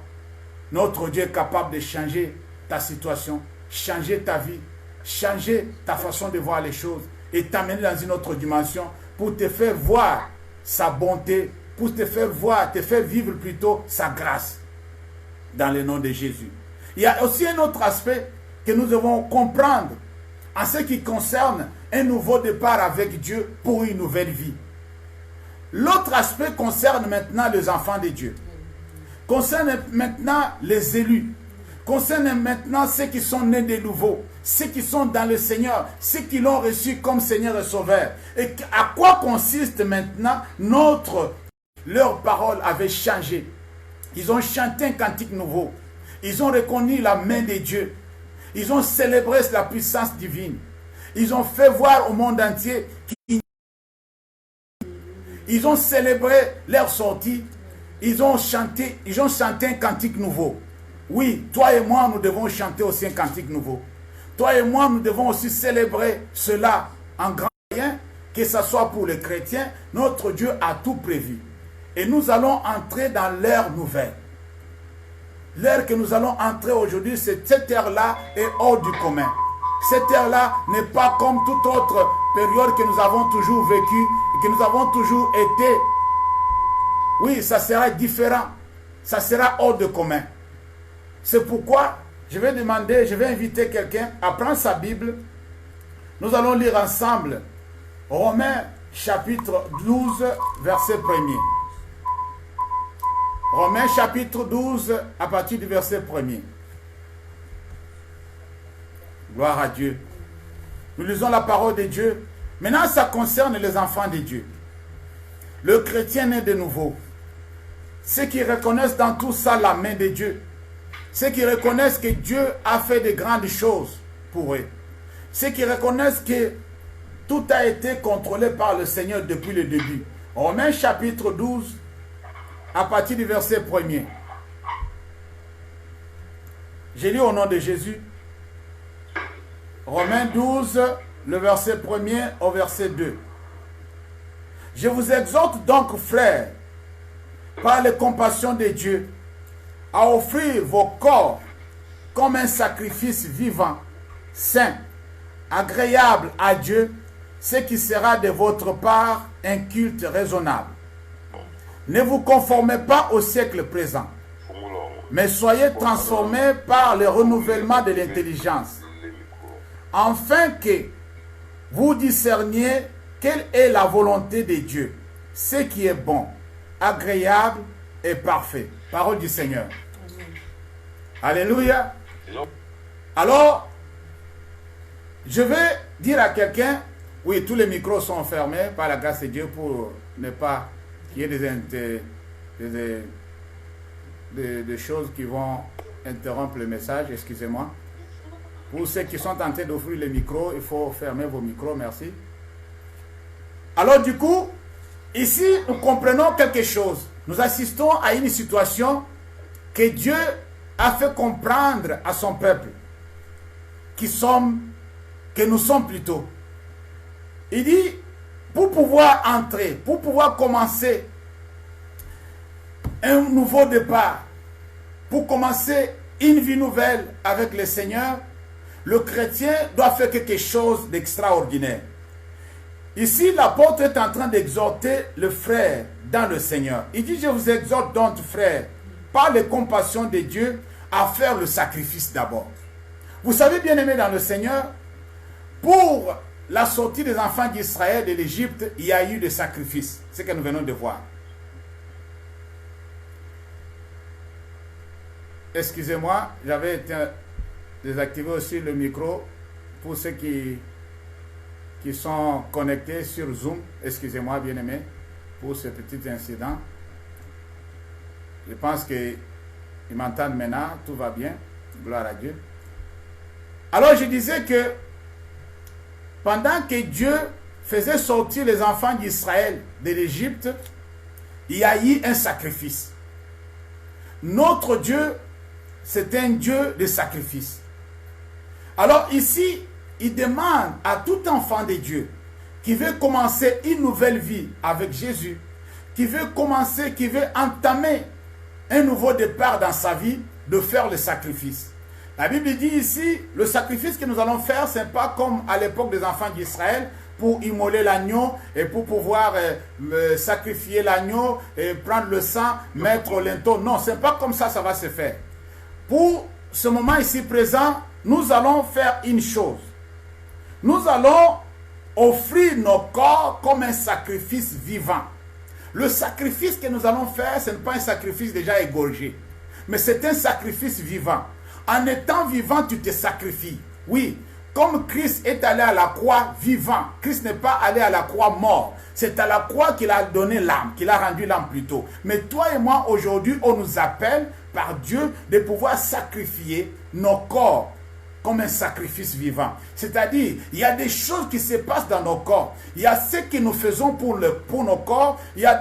Notre Dieu est capable de changer ta situation, changer ta vie, changer ta façon de voir les choses et t'amener dans une autre dimension pour te faire voir sa bonté, pour te faire voir, te faire vivre plutôt sa grâce dans le nom de Jésus. Il y a aussi un autre aspect que nous devons comprendre en ce qui concerne un nouveau départ avec Dieu pour une nouvelle vie. L'autre aspect concerne maintenant les enfants de Dieu, concerne maintenant les élus, concerne maintenant ceux qui sont nés de nouveau, ceux qui sont dans le Seigneur, ceux qui l'ont reçu comme Seigneur et Sauveur. Et à quoi consiste maintenant leur parole avait changé. Ils ont chanté un cantique nouveau. Ils ont reconnu la main de Dieu. Ils ont célébré la puissance divine. Ils ont fait voir au monde entier qu'ils ont célébré leur sortie. Ils ont chanté un cantique nouveau. Oui, toi et moi, nous devons chanter aussi un cantique nouveau. Toi et moi, nous devons aussi célébrer cela en grand moyen, que ce soit pour les chrétiens. Notre Dieu a tout prévu. Et nous allons entrer dans l'ère nouvelle. L'ère que nous allons entrer aujourd'hui, cette ère-là est hors du commun. Cette ère-là n'est pas comme toute autre période que nous avons toujours vécue et que nous avons toujours été. Oui, ça sera différent. Ça sera hors de commun. C'est pourquoi je vais inviter quelqu'un à prendre sa Bible. Nous allons lire ensemble Romains chapitre 12, verset 1er. Romains chapitre 12, à partir du verset 1er. Gloire à Dieu. Nous lisons la parole de Dieu. Maintenant, ça concerne les enfants de Dieu. Le chrétien né de nouveau. Ceux qui reconnaissent dans tout ça la main de Dieu. Ceux qui reconnaissent que Dieu a fait de grandes choses pour eux. Ceux qui reconnaissent que tout a été contrôlé par le Seigneur depuis le début. Romains chapitre 12, à partir du verset 1er. J'ai lu au nom de Jésus. Romains 12, le verset 1er au verset 2. Je vous exhorte donc, frères, par les compassions de Dieu, à offrir vos corps comme un sacrifice vivant, saint, agréable à Dieu, ce qui sera de votre part un culte raisonnable. Ne vous conformez pas au siècle présent, mais soyez transformés par le renouvellement de l'intelligence, afin que vous discerniez quelle est la volonté de Dieu, ce qui est bon, agréable et parfait. Parole du Seigneur. Alléluia. Alors, je vais dire à quelqu'un, oui, tous les micros sont fermés par la grâce de Dieu pour ne pas qu'il y ait des choses qui vont interrompre le message, excusez-moi. Pour ceux qui sont tentés d'ouvrir les micros, il faut fermer vos micros, merci. Alors du coup, ici, nous comprenons quelque chose. Nous assistons à une situation que Dieu a fait comprendre à son peuple, que nous sommes plutôt. Il dit, pour pouvoir entrer, pour pouvoir commencer un nouveau départ, pour commencer une vie nouvelle avec le Seigneur, le chrétien doit faire quelque chose d'extraordinaire. Ici, l'apôtre est en train d'exhorter le frère dans le Seigneur. Il dit, je vous exhorte donc, frère, par les compassions de Dieu, à faire le sacrifice d'abord. Vous savez, bien aimé dans le Seigneur, pour la sortie des enfants d'Israël de l'Égypte, il y a eu des sacrifices. C'est ce que nous venons de voir. Excusez-moi, j'avais désactivé aussi le micro pour ceux qui sont connectés sur Zoom. Excusez-moi, bien aimé, pour ce petit incident. Je pense qu'ils m'entendent maintenant, tout va bien. Gloire à Dieu. Alors je disais que pendant que Dieu faisait sortir les enfants d'Israël de l'Égypte, il y a eu un sacrifice. Notre Dieu, c'est un Dieu de sacrifice. Alors ici, il demande à tout enfant de Dieu qui veut commencer une nouvelle vie avec Jésus, qui veut entamer un nouveau départ dans sa vie, de faire le sacrifice. La Bible dit ici, le sacrifice que nous allons faire, ce n'est pas comme à l'époque des enfants d'Israël, pour immoler l'agneau et pour pouvoir sacrifier l'agneau et prendre le sang, mettre au linteau. Non, ce n'est pas comme ça va se faire. Pour ce moment ici présent, nous allons faire une chose. Nous allons offrir nos corps comme un sacrifice vivant. Le sacrifice que nous allons faire, ce n'est pas un sacrifice déjà égorgé, mais c'est un sacrifice vivant. En étant vivant, tu te sacrifies. Oui, Comme Christ est allé à la croix vivant, Christ n'est pas allé à la croix mort. C'est à la croix qu'il a donné l'âme, qu'il a rendu l'âme plutôt. Mais toi et moi, aujourd'hui, on nous appelle par Dieu de pouvoir sacrifier nos corps comme un sacrifice vivant. C'est-à-dire, il y a des choses qui se passent dans nos corps. Il y a ce que nous faisons pour nos corps. Il y a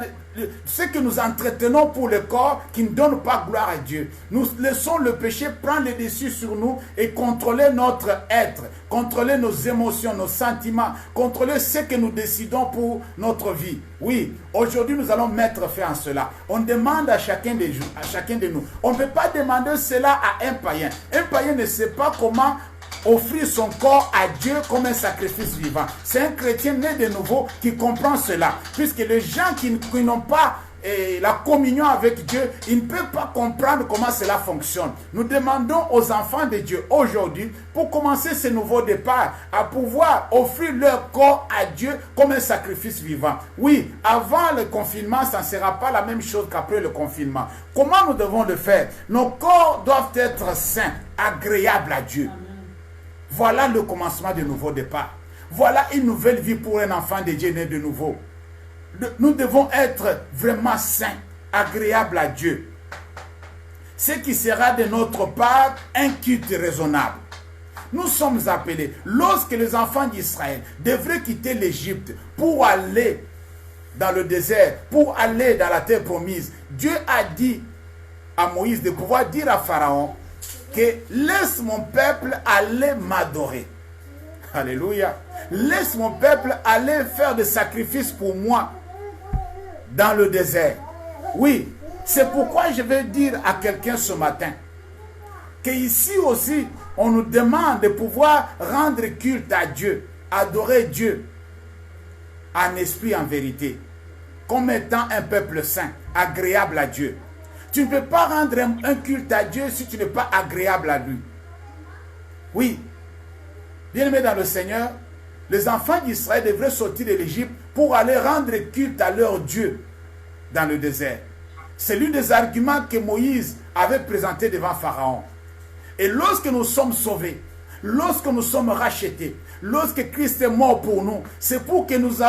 ce que nous entretenons pour le corps qui ne donne pas gloire à Dieu. Nous laissons le péché prendre le dessus sur nous et contrôler notre être, contrôler nos émotions, nos sentiments, contrôler ce que nous décidons pour notre vie. Oui, aujourd'hui nous allons mettre fin à cela. On demande à chacun de nous. On ne peut pas demander cela à un païen. Un païen ne sait pas comment offrir son corps à Dieu comme un sacrifice vivant. C'est un chrétien né de nouveau qui comprend cela. Puisque les gens qui n'ont pas la communion avec Dieu, ils ne peuvent pas comprendre comment cela fonctionne. Nous demandons aux enfants de Dieu aujourd'hui, pour commencer ce nouveau départ, à pouvoir offrir leur corps à Dieu comme un sacrifice vivant. Oui, avant le confinement, ça ne sera pas la même chose qu'après le confinement. Comment nous devons le faire? Nos corps doivent être saints, agréables à Dieu. Voilà le commencement du nouveau départ. Voilà une nouvelle vie pour un enfant de Dieu né de nouveau. Nous devons être vraiment saints, agréables à Dieu. Ce qui sera de notre part un culte raisonnable. Nous sommes appelés, lorsque les enfants d'Israël devraient quitter l'Égypte pour aller dans le désert, pour aller dans la terre promise, Dieu a dit à Moïse de pouvoir dire à Pharaon que laisse mon peuple aller m'adorer. Alléluia. Laisse mon peuple aller faire des sacrifices pour moi dans le désert. Oui, c'est pourquoi je vais dire à quelqu'un ce matin que ici aussi, on nous demande de pouvoir rendre culte à Dieu, adorer Dieu en esprit, en vérité, comme étant un peuple saint, agréable à Dieu. Tu ne peux pas rendre un culte à Dieu si tu n'es pas agréable à lui. Oui, bien-aimés dans le Seigneur, les enfants d'Israël devraient sortir de l'Égypte pour aller rendre culte à leur Dieu dans le désert. C'est l'un des arguments que Moïse avait présenté devant Pharaon. Et lorsque nous sommes sauvés, lorsque nous sommes rachetés, lorsque Christ est mort pour nous, c'est pour que nous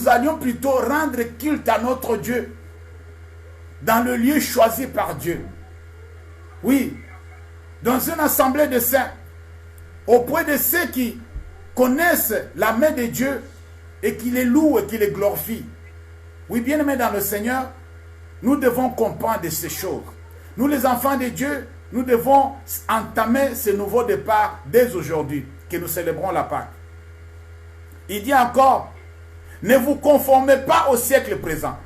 allions plutôt rendre culte à notre Dieu dans le lieu choisi par Dieu. Oui, dans une assemblée de saints, auprès de ceux qui connaissent la main de Dieu et qui les louent et qui les glorifient. Oui, bien-aimés dans le Seigneur, nous devons comprendre ces choses. Nous, les enfants de Dieu, nous devons entamer ce nouveau départ dès aujourd'hui, que nous célébrons la Pâque. Il dit encore, ne vous conformez pas au siècle présent.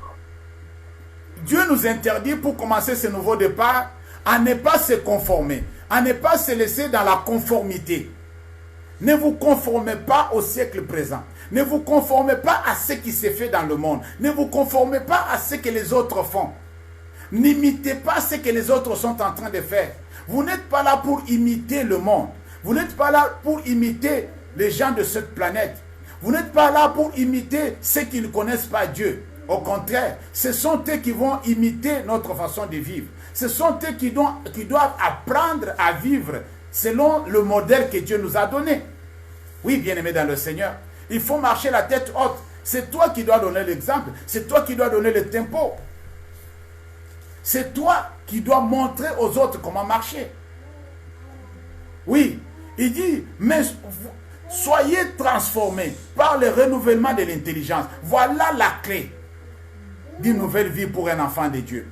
Dieu nous interdit pour commencer ce nouveau départ à ne pas se conformer, à ne pas se laisser dans la conformité. Ne vous conformez pas au siècle présent. Ne vous conformez pas à ce qui se fait dans le monde. Ne vous conformez pas à ce que les autres font. N'imitez pas ce que les autres sont en train de faire. Vous n'êtes pas là pour imiter le monde. Vous n'êtes pas là pour imiter les gens de cette planète. Vous n'êtes pas là pour imiter ceux qui ne connaissent pas Dieu. Au contraire, ce sont eux qui vont imiter notre façon de vivre. Ce sont eux qui doivent apprendre à vivre selon le modèle que Dieu nous a donné. Oui, bien-aimés dans le Seigneur, il faut marcher la tête haute. C'est toi qui dois donner l'exemple. C'est toi qui dois donner le tempo. C'est toi qui dois montrer aux autres comment marcher. Oui, il dit, mais soyez transformés par le renouvellement de l'intelligence. Voilà la clé d'une nouvelle vie pour un enfant de Dieu.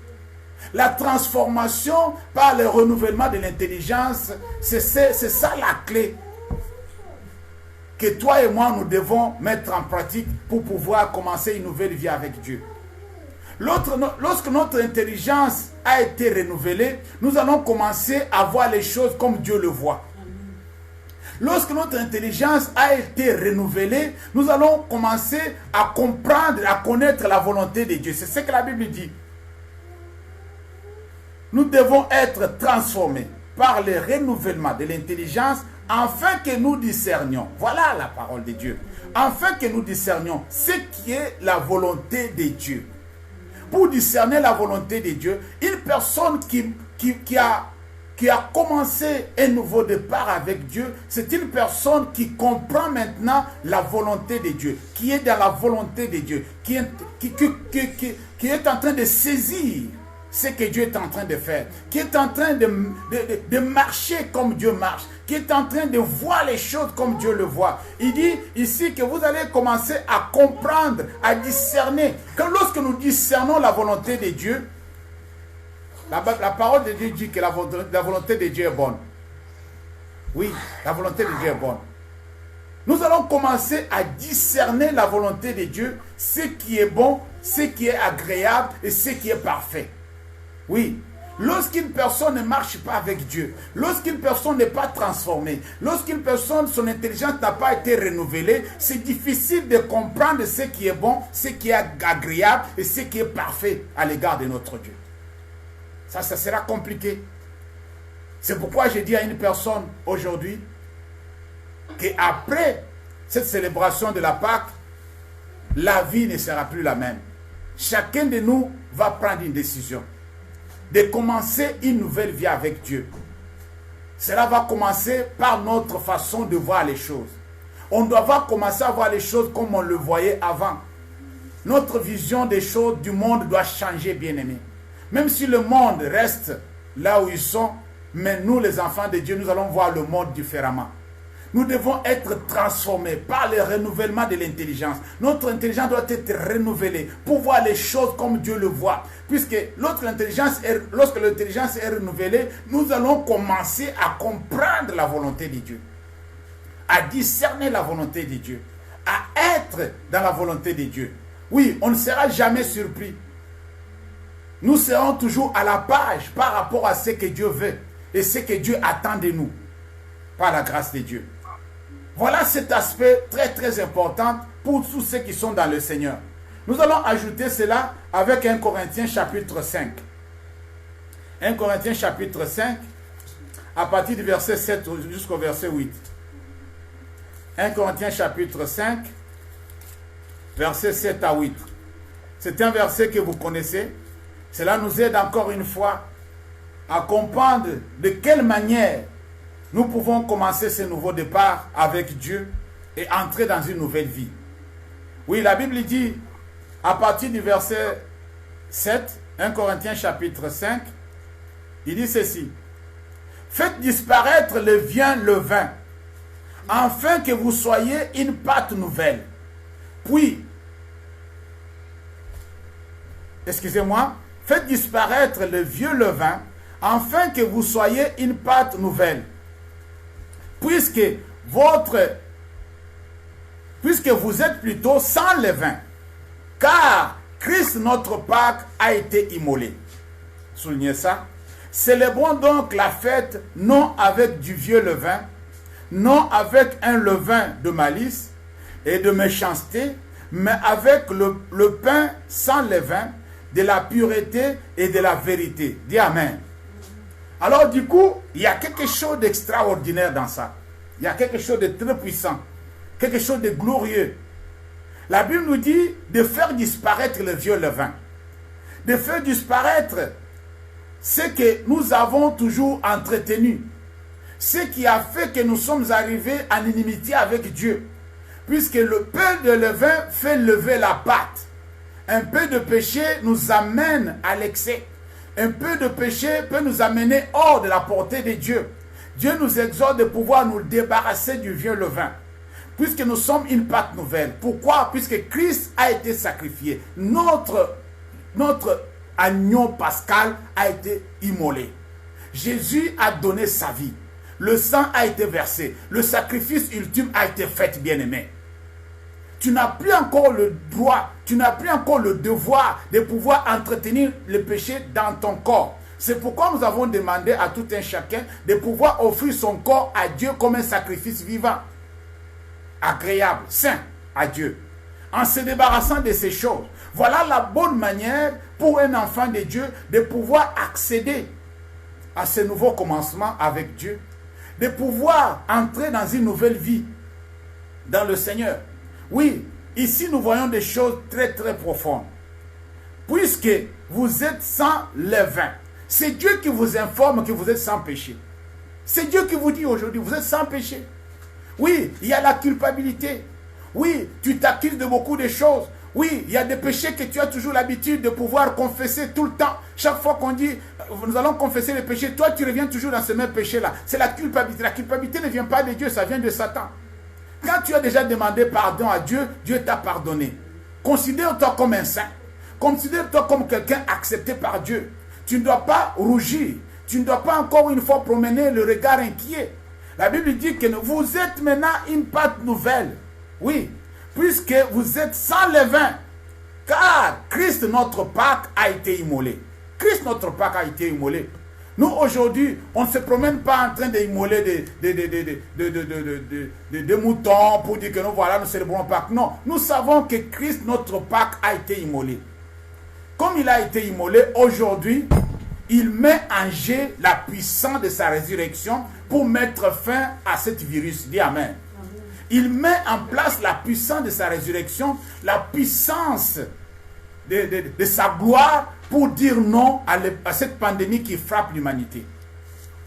La transformation par le renouvellement de l'intelligence, c'est ça la clé que toi et moi nous devons mettre en pratique pour pouvoir commencer une nouvelle vie avec Dieu. Lorsque notre intelligence a été renouvelée, nous allons commencer à voir les choses comme Dieu le voit. Lorsque notre intelligence a été renouvelée, nous allons commencer à comprendre, à connaître la volonté de Dieu. C'est ce que la Bible dit. Nous devons être transformés par le renouvellement de l'intelligence afin que nous discernions. Voilà la parole de Dieu. Afin que nous discernions ce qui est la volonté de Dieu. Pour discerner la volonté de Dieu, une personne qui a qui a commencé un nouveau départ avec Dieu, c'est une personne qui comprend maintenant la volonté de Dieu, qui est dans la volonté de Dieu, qui est en train de saisir ce que Dieu est en train de faire, qui est en train de marcher comme Dieu marche, qui est en train de voir les choses comme Dieu le voit. Il dit ici que vous allez commencer à comprendre, à discerner. Quand lorsque nous discernons la volonté de Dieu, la parole de Dieu dit que la volonté de Dieu est bonne. Oui, la volonté de Dieu est bonne. Nous allons commencer à discerner la volonté de Dieu, ce qui est bon, ce qui est agréable et ce qui est parfait. Oui, lorsqu'une personne ne marche pas avec Dieu, lorsqu'une personne n'est pas transformée, lorsqu'une personne, son intelligence n'a pas été renouvelée, c'est difficile de comprendre ce qui est bon, ce qui est agréable et ce qui est parfait à l'égard de notre Dieu. Ça sera compliqué. C'est pourquoi je dis à une personne aujourd'hui qu'après cette célébration de la Pâque, la vie ne sera plus la même. Chacun de nous va prendre une décision de commencer une nouvelle vie avec Dieu. Cela va commencer par notre façon de voir les choses. On doit commencer à voir les choses comme on le voyait avant. Notre vision des choses du monde doit changer, bien-aimés. Même si le monde reste là où ils sont, mais nous, les enfants de Dieu, nous allons voir le monde différemment. Nous devons être transformés par le renouvellement de l'intelligence. Notre intelligence doit être renouvelée pour voir les choses comme Dieu le voit. Puisque lorsque l'intelligence est renouvelée, nous allons commencer à comprendre la volonté de Dieu, à discerner la volonté de Dieu, à être dans la volonté de Dieu. Oui, on ne sera jamais surpris. Nous serons toujours à la page par rapport à ce que Dieu veut et ce que Dieu attend de nous, par la grâce de Dieu. Voilà cet aspect très très important pour tous ceux qui sont dans le Seigneur. Nous allons ajouter cela avec 1 Corinthiens chapitre 5. 1 Corinthiens chapitre 5, à partir du verset 7 jusqu'au verset 8. 1 Corinthiens chapitre 5, verset 7 à 8. C'est un verset que vous connaissez. Cela nous aide encore une fois à comprendre de quelle manière nous pouvons commencer ce nouveau départ avec Dieu et entrer dans une nouvelle vie. Oui, la Bible dit, à partir du verset 7, 1 Corinthiens chapitre 5, il dit ceci. Faites disparaître le vin, le vin, afin que vous soyez une pâte nouvelle. Puis, excusez-moi, faites disparaître le vieux levain, afin que vous soyez une pâte nouvelle. Puisque vous êtes plutôt sans levain, car Christ notre Pâque a été immolé. Soulignez ça. Célébrons donc la fête non avec du vieux levain, non avec un levain de malice et de méchanceté, mais avec le pain sans levain, de la pureté et de la vérité. Dis Amen. Alors du coup, il y a quelque chose d'extraordinaire dans ça. Il y a quelque chose de très puissant, quelque chose de glorieux. La Bible nous dit de faire disparaître le vieux levain, de faire disparaître ce que nous avons toujours entretenu, ce qui a fait que nous sommes arrivés en inimitié avec Dieu, puisque le peu de levain fait lever la pâte. Un peu de péché nous amène à l'excès. Un peu de péché peut nous amener hors de la portée de Dieu. Dieu nous exhorte de pouvoir nous débarrasser du vieux levain, puisque nous sommes une pâte nouvelle. Pourquoi? Puisque Christ a été sacrifié. Notre agneau pascal a été immolé. Jésus a donné sa vie. Le sang a été versé. Le sacrifice ultime a été fait, bien-aimé. Tu n'as plus encore le droit, tu n'as plus encore le devoir de pouvoir entretenir le péché dans ton corps. C'est pourquoi nous avons demandé à tout un chacun de pouvoir offrir son corps à Dieu comme un sacrifice vivant, agréable, saint à Dieu, en se débarrassant de ces choses. Voilà la bonne manière pour un enfant de Dieu de pouvoir accéder à ce nouveau commencement avec Dieu, de pouvoir entrer dans une nouvelle vie dans le Seigneur. Oui, ici nous voyons des choses très très profondes. Puisque vous êtes sans levain, C'est Dieu qui vous informe que vous êtes sans péché. C'est Dieu qui vous dit aujourd'hui, vous êtes sans péché. Oui, il y a la culpabilité. Oui, tu t'accuses de beaucoup de choses. Oui, il y a des péchés que tu as toujours l'habitude de pouvoir confesser tout le temps. Chaque fois qu'on dit, nous allons confesser les péchés, toi tu reviens toujours dans ce même péché-là. C'est la culpabilité. La culpabilité ne vient pas de Dieu, ça vient de Satan. Quand tu as déjà demandé pardon à Dieu, Dieu t'a pardonné. Considère-toi comme un saint. Considère-toi comme quelqu'un accepté par Dieu. Tu ne dois pas rougir. Tu ne dois pas encore une fois promener le regard inquiet. La Bible dit que vous êtes maintenant une pâte nouvelle. Oui, puisque vous êtes sans levain. Car Christ, notre Pâque, a été immolé. Christ, notre Pâque, a été immolé. Nous, aujourd'hui, on ne se promène pas en train d'immoler des moutons pour dire que nous, voilà, nous célébrons Pâques. Non, nous savons que Christ, notre Pâque, a été immolé. Comme il a été immolé, aujourd'hui, il met en jeu la puissance de sa résurrection pour mettre fin à ce virus. Dis Amen. Il met en place la puissance de sa résurrection, la puissance de sa gloire pour dire non à cette pandémie qui frappe l'humanité.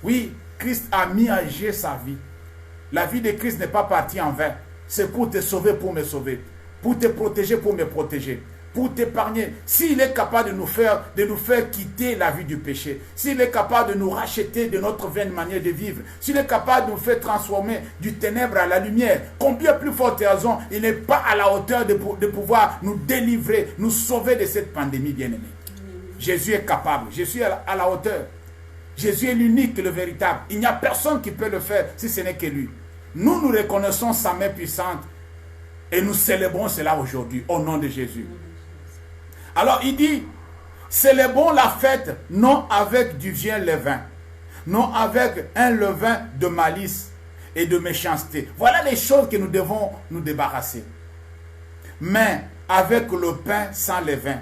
Oui, Christ a mis en jeu sa vie. La vie de Christ n'est pas partie en vain. C'est pour te sauver, pour me sauver. Pour te protéger, pour me protéger. Pour t'épargner. S'il est capable de nous faire quitter la vie du péché, s'il est capable de nous racheter de notre vaine manière de vivre, s'il est capable de nous faire transformer du ténèbre à la lumière, combien plus forte raison il n'est pas à la hauteur de pouvoir nous délivrer, nous sauver de cette pandémie, bien-aimé. Jésus est capable, Jésus est à la hauteur. Jésus est l'unique, le véritable. Il n'y a personne qui peut le faire si ce n'est que lui. Nous reconnaissons sa main puissante et nous célébrons cela aujourd'hui au nom de Jésus. Alors il dit, célébrons la fête non avec du vieux levain, non avec un levain de malice et de méchanceté. Voilà les choses que nous devons nous débarrasser. Mais avec le pain sans levain,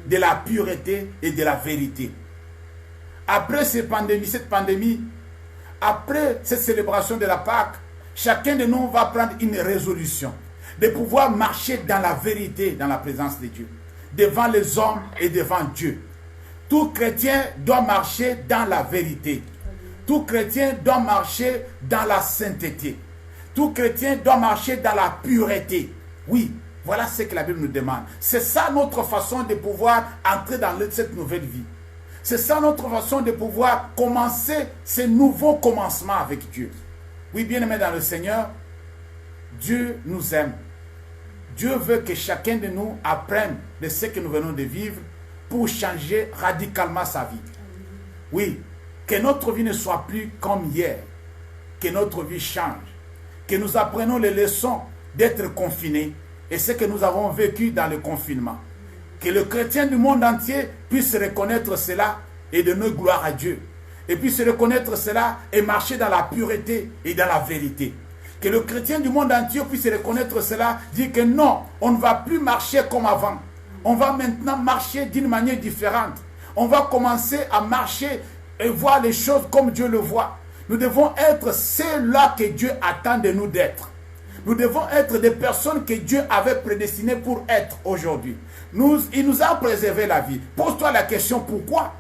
de la pureté et de la vérité. Après cette pandémie, après cette célébration de la Pâque, chacun de nous va prendre une résolution de pouvoir marcher dans la vérité, dans la présence de Dieu, devant les hommes et devant Dieu. Tout chrétien doit marcher dans la vérité. Tout chrétien doit marcher dans la sainteté. Tout chrétien doit marcher dans la pureté. Oui, voilà ce que la Bible nous demande. C'est ça notre façon de pouvoir entrer dans cette nouvelle vie. C'est ça notre façon de pouvoir commencer ce nouveau commencement avec Dieu. Oui, bien-aimés dans le Seigneur, Dieu nous aime. Dieu veut que chacun de nous apprenne de ce que nous venons de vivre pour changer radicalement sa vie. Oui, que notre vie ne soit plus comme hier, que notre vie change, que nous apprenons les leçons d'être confinés et ce que nous avons vécu dans le confinement. Que le chrétien du monde entier puisse reconnaître cela et donner gloire à Dieu. Et puisse reconnaître cela et marcher dans la pureté et dans la vérité. Que le chrétien du monde entier puisse reconnaître cela, dire que non, on ne va plus marcher comme avant. On va maintenant marcher d'une manière différente. On va commencer à marcher et voir les choses comme Dieu le voit. Nous devons être ceux-là que Dieu attend de nous d'être. Nous devons être des personnes que Dieu avait prédestinées pour être aujourd'hui. Il nous a préservé la vie. Pose-toi la question, pourquoi?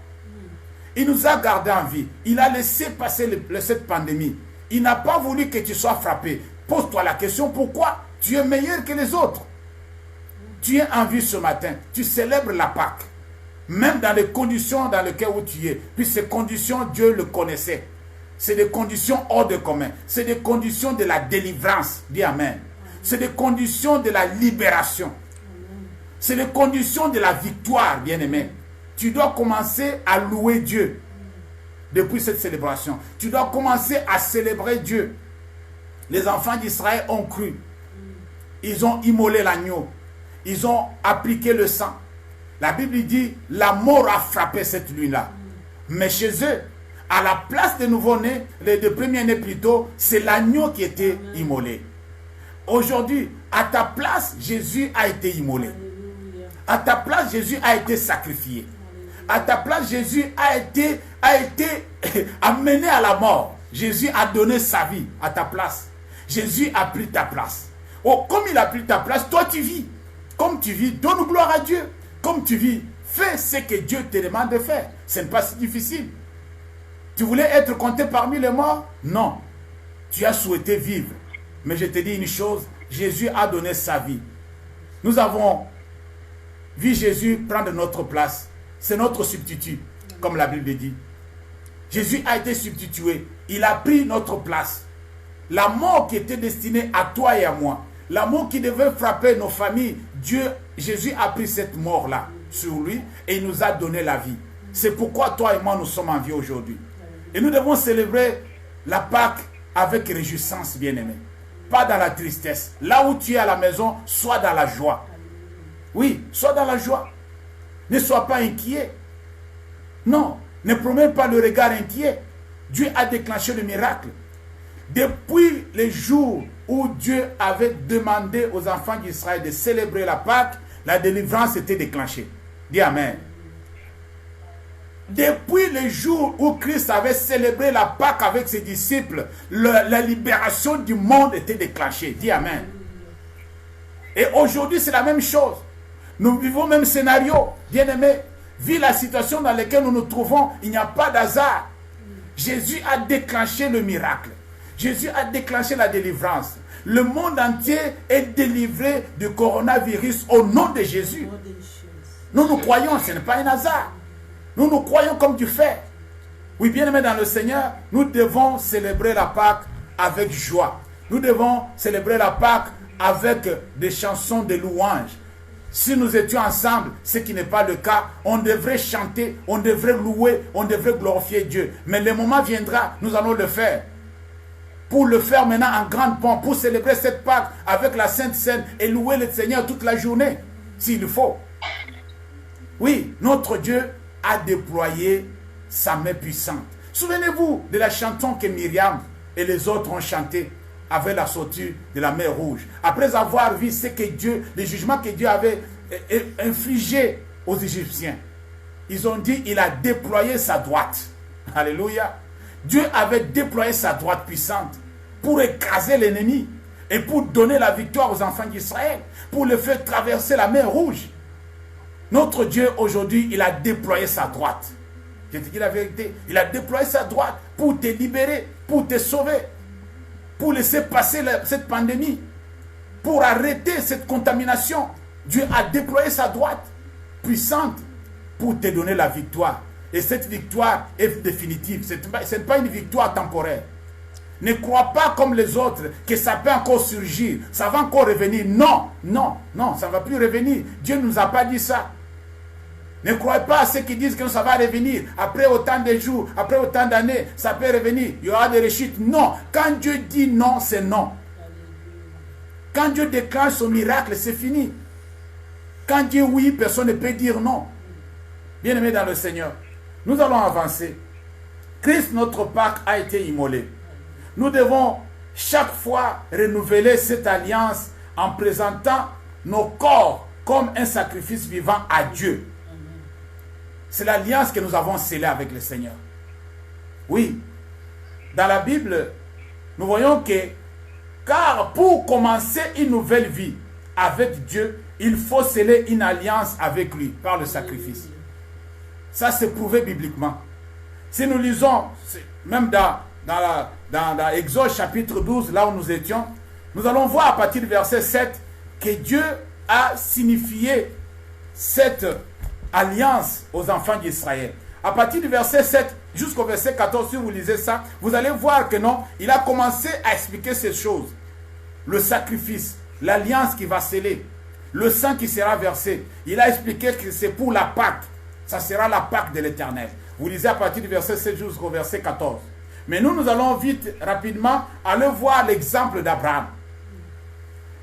Il nous a gardé en vie. Il a laissé passer cette pandémie. Il n'a pas voulu que tu sois frappé. Pose-toi la question, pourquoi? Tu es meilleur que les autres. Tu es en vie ce matin. Tu célèbres la Pâque. Même dans les conditions dans lesquelles tu es. Puis ces conditions, Dieu le connaissait. C'est des conditions hors de commun. C'est des conditions de la délivrance. Dis Amen. C'est des conditions de la libération. C'est des conditions de la victoire, bien-aimé. Tu dois commencer à louer Dieu depuis cette célébration. Tu dois commencer à célébrer Dieu. Les enfants d'Israël ont cru. Ils ont immolé l'agneau. Ils ont appliqué le sang. La Bible dit, la mort a frappé cette nuit-là. Mais chez eux, à la place des nouveau-nés, de premiers-nés plutôt, c'est l'agneau qui était immolé. Aujourd'hui, à ta place, Jésus a été immolé. À ta place, Jésus a été sacrifié. À ta place, Jésus a été amené à la mort. Jésus a donné sa vie à ta place. Jésus a pris ta place. Oh, comme il a pris ta place, toi tu vis. Comme tu vis, donne gloire à Dieu. Comme tu vis, fais ce que Dieu te demande de faire. Ce n'est pas si difficile. Tu voulais être compté parmi les morts? Non. Tu as souhaité vivre. Mais je te dis une chose, Jésus a donné sa vie. Nous avons vu Jésus prendre notre place. C'est notre substitut, comme la Bible dit. Jésus a été substitué. Il a pris notre place. La mort qui était destinée à toi et à moi, la mort qui devait frapper nos familles, Jésus a pris cette mort-là sur lui et il nous a donné la vie. C'est pourquoi toi et moi nous sommes en vie aujourd'hui. Et nous devons célébrer la Pâque avec réjouissance, bien-aimé. Pas dans la tristesse. Là où tu es à la maison, sois dans la joie. Oui, sois dans la joie. Ne sois pas inquiet. Non, ne promène pas le regard inquiet. Dieu a déclenché le miracle. Depuis les jours où Dieu avait demandé aux enfants d'Israël de célébrer la Pâque, la délivrance était déclenchée. Dis Amen. Depuis les jours où Christ avait célébré la Pâque avec ses disciples, la libération du monde était déclenchée. Dis Amen. Et aujourd'hui, c'est la même chose. Nous vivons le même scénario. Bien-aimés, vu la situation dans laquelle nous nous trouvons, il n'y a pas d'hasard. Jésus a déclenché le miracle. Jésus a déclenché la délivrance. Le monde entier est délivré du coronavirus au nom de Jésus. Nous nous croyons, ce n'est pas un hasard. Nous nous croyons comme du fait. Oui, bien-aimés dans le Seigneur, nous devons célébrer la Pâque avec joie. Nous devons célébrer la Pâque avec des chansons de louange. Si nous étions ensemble, ce qui n'est pas le cas, on devrait chanter, on devrait louer, on devrait glorifier Dieu. Mais le moment viendra, nous allons le faire. Pour le faire maintenant en grande pompe, pour célébrer cette Pâque avec la Sainte Seine et louer le Seigneur toute la journée, s'il faut. Oui, notre Dieu a déployé sa main puissante. Souvenez-vous de la chanson que Myriam et les autres ont chanté avec la sortie de la mer Rouge. Après avoir vu ce que Dieu, les jugements que Dieu avait infligés aux Égyptiens, ils ont dit, il a déployé sa droite. Alléluia. Dieu avait déployé sa droite puissante pour écraser l'ennemi et pour donner la victoire aux enfants d'Israël, pour le faire traverser la mer Rouge. Notre Dieu, aujourd'hui, il a déployé sa droite. Je te dis la vérité. Il a déployé sa droite pour te libérer, pour te sauver, pour laisser passer cette pandémie, pour arrêter cette contamination. Dieu a déployé sa droite puissante pour te donner la victoire. Et cette victoire est définitive. Ce n'est pas une victoire temporaire. Ne crois pas comme les autres que ça peut encore surgir, ça va encore revenir. Non, non, non, ça ne va plus revenir. Dieu ne nous a pas dit ça. Ne croyez pas à ceux qui disent que ça va revenir. Après autant de jours, après autant d'années, ça peut revenir. Il y aura des rechutes. Non. Quand Dieu dit non, c'est non. Quand Dieu déclenche son miracle, c'est fini. Quand Dieu oui, personne ne peut dire non. Bien-aimés dans le Seigneur, nous allons avancer. Christ, notre Pâque, a été immolé. Nous devons chaque fois renouveler cette alliance en présentant nos corps comme un sacrifice vivant à Dieu. C'est l'alliance que nous avons scellée avec le Seigneur. Oui, dans la Bible, nous voyons que, car pour commencer une nouvelle vie avec Dieu, il faut sceller une alliance avec lui par le sacrifice. Ça, c'est prouvé bibliquement. Si nous lisons, même dans Exode chapitre 12, là où nous étions, nous allons voir à partir du verset 7 que Dieu a signifié cette alliance aux enfants d'Israël. À partir du verset 7 jusqu'au verset 14, si vous lisez ça, vous allez voir que non, il a commencé à expliquer ces choses. Le sacrifice, l'alliance qui va sceller, le sang qui sera versé. Il a expliqué que c'est pour la Pâque. Ça sera la Pâque de l'Éternel. Vous lisez à partir du verset 7 jusqu'au verset 14. Mais nous allons vite, rapidement, aller voir l'exemple d'Abraham.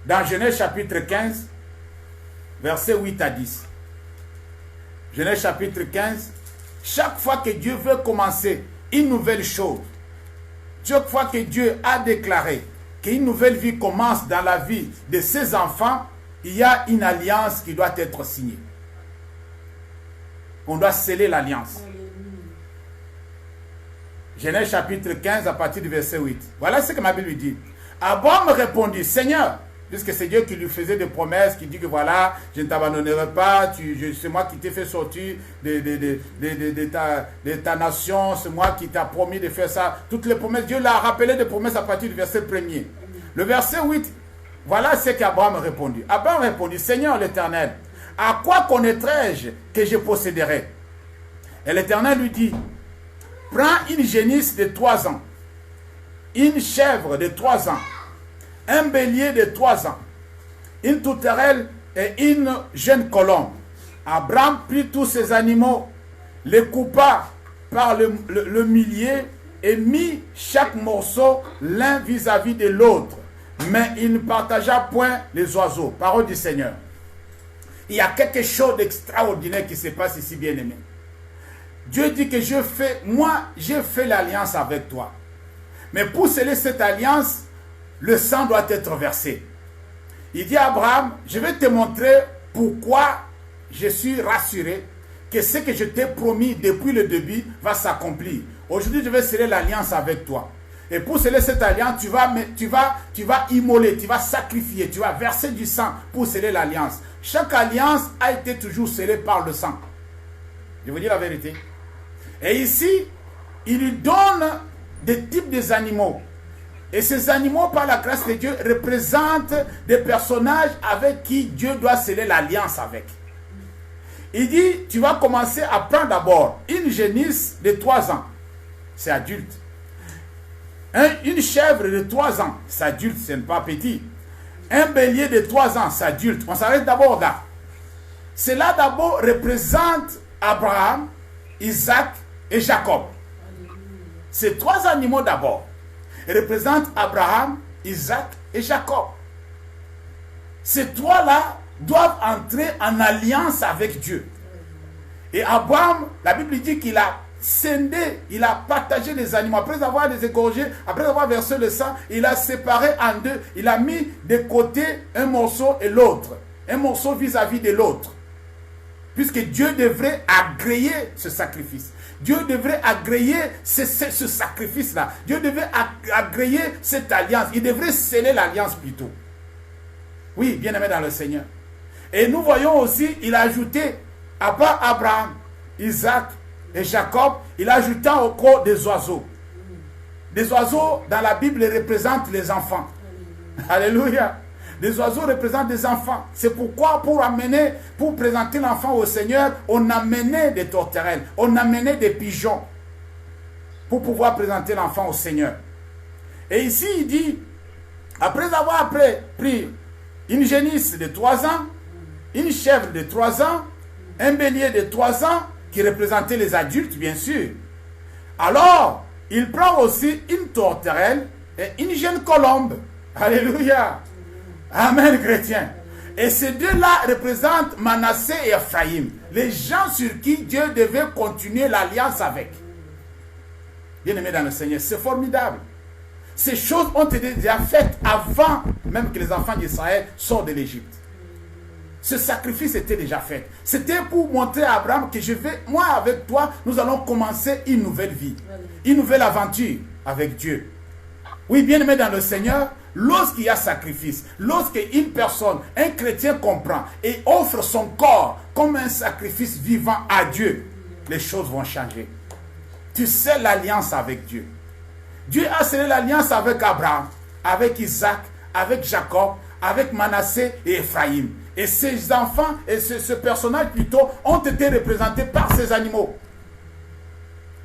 Dans Genèse chapitre 15, verset 8 à 10. Genèse chapitre 15, chaque fois que Dieu veut commencer une nouvelle chose, chaque fois que Dieu a déclaré qu'une nouvelle vie commence dans la vie de ses enfants, il y a une alliance qui doit être signée. On doit sceller l'alliance. Genèse chapitre 15 à partir du verset 8. Voilà ce que ma Bible dit. Abraham répondit, Seigneur, puisque c'est Dieu qui lui faisait des promesses, qui dit que voilà, je ne t'abandonnerai pas, c'est moi qui t'ai fait sortir de ta nation, c'est moi qui t'ai promis de faire ça. Toutes les promesses, Dieu l'a rappelé des promesses à partir du verset 1er. Le verset 8, voilà ce qu'Abraham a répondu. Abraham répondit, Seigneur l'Éternel, à quoi connaîtrai-je que je posséderai? Et l'Éternel lui dit, prends une génisse de 3 ans, une chèvre de 3 ans, un bélier de 3 ans, une tourterelle et une jeune colombe. Abraham prit tous ces animaux, les coupa par le millier et mit chaque morceau l'un vis-à-vis de l'autre. Mais il ne partagea point les oiseaux. Parole du Seigneur. Il y a quelque chose d'extraordinaire qui se passe ici, bien-aimé. Dieu dit que j'ai fait l'alliance avec toi. Mais pour sceller cette alliance, le sang doit être versé. Il dit à Abraham, je vais te montrer pourquoi je suis rassuré que ce que je t'ai promis depuis le début va s'accomplir. Aujourd'hui, je vais sceller l'alliance avec toi. Et pour sceller cette alliance, tu vas immoler, tu vas sacrifier, tu vas verser du sang pour sceller l'alliance. Chaque alliance a été toujours scellée par le sang. Je vous dis la vérité. Et ici, il lui donne des types d'animaux. Et ces animaux, par la grâce de Dieu, représentent des personnages avec qui Dieu doit sceller l'alliance avec. Il dit, tu vas commencer à prendre d'abord une génisse de 3 ans. C'est adulte. Une chèvre de 3 ans, c'est adulte, ce n'est pas petit. Un bélier de 3 ans, c'est adulte. On s'arrête d'abord là. Cela d'abord représente Abraham, Isaac et Jacob. Ces 3 animaux d'abord représentent Abraham, Isaac et Jacob. Ces 3-là doivent entrer en alliance avec Dieu. Et Abraham, la Bible dit qu'il a scindé, il a partagé les animaux. Après avoir les égorgés, après avoir versé le sang, il a séparé en deux. Il a mis de côté un morceau et l'autre. Un morceau vis-à-vis de l'autre. Puisque Dieu devrait agréer ce sacrifice. Dieu devrait agréer ce sacrifice-là. Dieu devrait agréer cette alliance. Il devrait sceller l'alliance plutôt. Oui, bien-aimé dans le Seigneur. Et nous voyons aussi, il a ajouté, à part Abraham, Isaac et Jacob, il a ajouté encore des oiseaux. Des oiseaux, dans la Bible, représentent les enfants. Alléluia. Des oiseaux représentent des enfants. C'est pourquoi pour présenter l'enfant au Seigneur, on amenait des tourterelles, on amenait des pigeons pour pouvoir présenter l'enfant au Seigneur. Et ici, il dit, après avoir pris une génisse de 3 ans, une chèvre de 3 ans, un bélier de 3 ans, qui représentait les adultes, bien sûr. Alors, il prend aussi une tourterelle et une jeune colombe. Alléluia. Amen, chrétien. Et ces deux-là représentent Manassé et Ephraïm, les gens sur qui Dieu devait continuer l'alliance avec. Bien-aimés dans le Seigneur, c'est formidable. Ces choses ont été déjà faites avant même que les enfants d'Israël sortent de l'Égypte. Ce sacrifice était déjà fait. C'était pour montrer à Abraham que moi avec toi, nous allons commencer une nouvelle vie, une nouvelle aventure avec Dieu. Oui, bien-aimé dans le Seigneur, lorsqu'il y a sacrifice, lorsqu'une personne, un chrétien comprend et offre son corps comme un sacrifice vivant à Dieu, les choses vont changer. Tu scelles l'alliance avec Dieu. Dieu a scellé l'alliance avec Abraham, avec Isaac, avec Jacob, avec Manassé et Ephraïm. Et ces enfants, et ce personnage plutôt, ont été représentés par ces animaux.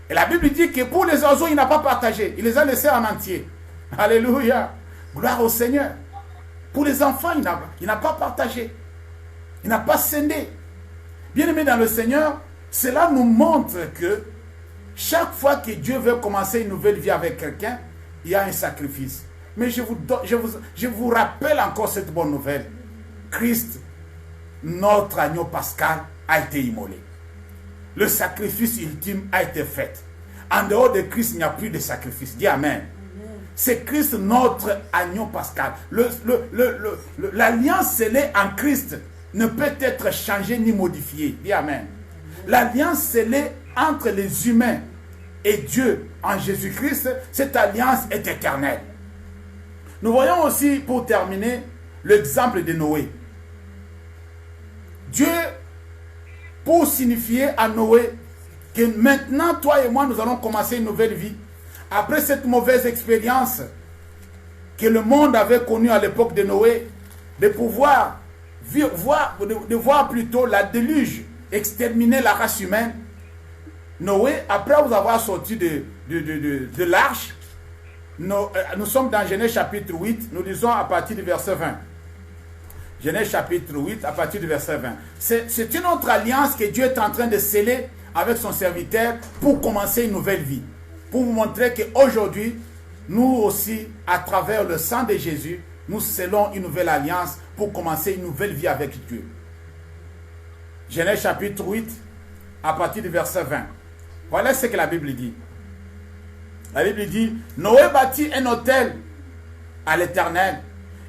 Et la Bible dit que pour les oiseaux, il n'a pas partagé. Il les a laissés en entier. Alléluia. Gloire au Seigneur. Pour les enfants, il n'a pas partagé. Il n'a pas scindé. Bien-aimés dans le Seigneur, cela nous montre que chaque fois que Dieu veut commencer une nouvelle vie avec quelqu'un, il y a un sacrifice. Mais je vous rappelle encore cette bonne nouvelle. Christ, notre agneau pascal, a été immolé. Le sacrifice ultime a été fait. En dehors de Christ, il n'y a plus de sacrifice. Dis Amen. C'est Christ notre agneau pascal. L'alliance scellée en Christ ne peut être changée ni modifiée. Dis Amen. L'alliance scellée entre les humains et Dieu en Jésus-Christ, cette alliance est éternelle. Nous voyons aussi, pour terminer, l'exemple de Noé. Dieu, pour signifier à Noé que maintenant, toi et moi, nous allons commencer une nouvelle vie. Après cette mauvaise expérience que le monde avait connue à l'époque de Noé, de pouvoir voir plutôt la déluge exterminer la race humaine. Noé, après vous avoir sorti de l'arche, nous sommes dans Genèse chapitre 8, nous lisons à partir du verset 20. Genèse chapitre 8, à partir du verset 20. C'est une autre alliance que Dieu est en train de sceller avec son serviteur pour commencer une nouvelle vie. Pour vous montrer qu'aujourd'hui, nous aussi, à travers le sang de Jésus, nous scellons une nouvelle alliance pour commencer une nouvelle vie avec Dieu. Genèse chapitre 8, à partir du verset 20. Voilà ce que la Bible dit. La Bible dit, Noé bâtit un autel à l'Éternel.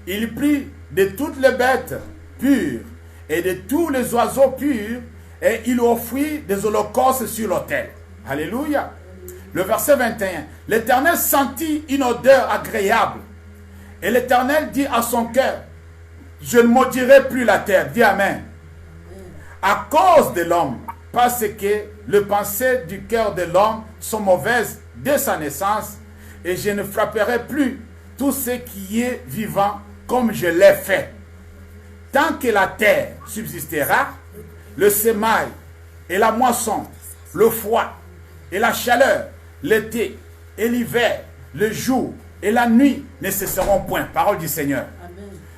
Il prit de toutes les bêtes pures et de tous les oiseaux purs et il offrit des holocaustes sur l'autel. Alléluia. Le verset 21. L'Éternel sentit une odeur agréable. Et l'Éternel dit à son cœur, je ne maudirai plus la terre. Dis Amen. À cause de l'homme, parce que les pensées du cœur de l'homme sont mauvaises dès sa naissance, et je ne frapperai plus tout ce qui est vivant comme je l'ai fait. Tant que la terre subsistera, le semail et la moisson, le froid et la chaleur, l'été et l'hiver, le jour et la nuit ne cesseront point. Parole du Seigneur.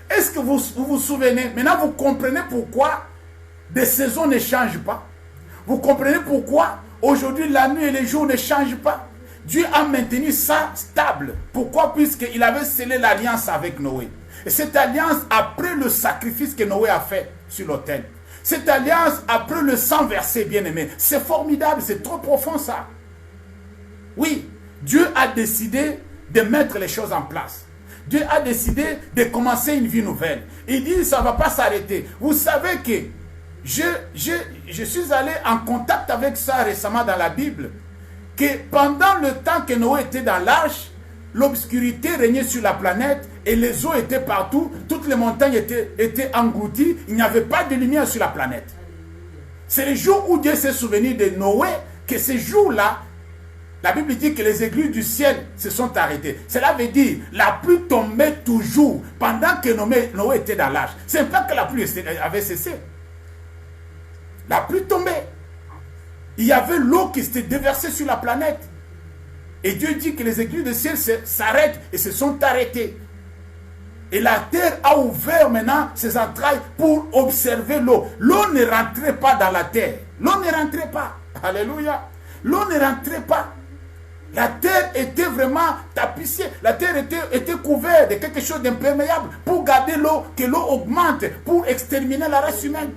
Est-ce que vous souvenez? Maintenant, vous comprenez pourquoi des saisons ne changent pas. Vous comprenez pourquoi aujourd'hui la nuit et les jours ne changent pas. Dieu a maintenu ça stable. Pourquoi? Puisqu'il avait scellé l'alliance avec Noé. Et cette alliance, après le sacrifice que Noé a fait sur l'autel. Cette alliance, après le sang versé, bien-aimé. C'est formidable, c'est trop profond ça. Oui, Dieu a décidé de mettre les choses en place. Dieu a décidé de commencer une vie nouvelle. Il dit, ça ne va pas s'arrêter. Vous savez que je suis allé en contact avec ça récemment dans la Bible, que pendant le temps que Noé était dans l'arche, l'obscurité régnait sur la planète et les eaux étaient partout, toutes les montagnes étaient englouties, il n'y avait pas de lumière sur la planète. C'est le jour où Dieu s'est souvenu de Noé, que ce jour-là, la Bible dit que les aiguilles du ciel se sont arrêtées. Cela veut dire la pluie tombait toujours pendant que Noé était dans l'arche. Ce n'est pas que la pluie avait cessé. La pluie tombait. Il y avait l'eau qui s'était déversée sur la planète. Et Dieu dit que les aiguilles du ciel s'arrêtent et se sont arrêtées. Et la terre a ouvert maintenant ses entrailles pour observer l'eau. L'eau ne rentrait pas dans la terre. L'eau ne rentrait pas. Alléluia. L'eau ne rentrait pas. La terre était vraiment tapissée. La terre était couverte de quelque chose d'imperméable pour garder l'eau, que l'eau augmente, pour exterminer la race humaine.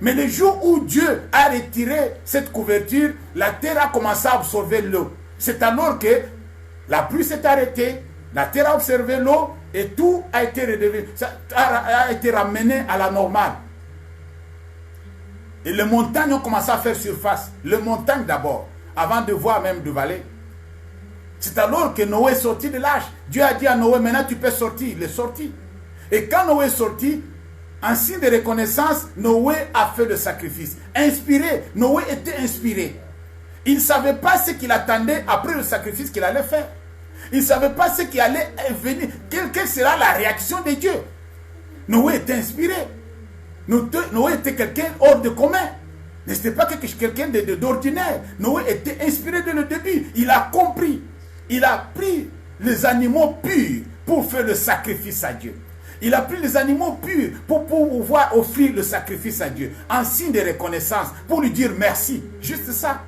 Mais le jour où Dieu a retiré cette couverture, la terre a commencé à absorber l'eau. C'est alors que la pluie s'est arrêtée, la terre a observé l'eau et tout a été ramené à la normale. Et les montagnes ont commencé à faire surface. Les montagnes d'abord, avant de voir même de vallée. C'est alors que Noé est sorti de l'arche. Dieu a dit à Noé, maintenant tu peux sortir. Il est sorti. Et quand Noé est sorti, en signe de reconnaissance, Noé a fait le sacrifice. Inspiré, Noé était inspiré. Il ne savait pas ce qu'il attendait après le sacrifice qu'il allait faire. Il ne savait pas ce qui allait venir. Quelle sera la réaction de Dieu? Noé était inspiré. Noé était quelqu'un hors de commun. N'était pas quelqu'un d'ordinaire. Noé était inspiré dès le début. Il a compris. Il a pris les animaux purs pour faire le sacrifice à Dieu. Il a pris les animaux purs pour pouvoir offrir le sacrifice à Dieu. En signe de reconnaissance, pour lui dire merci. Juste ça.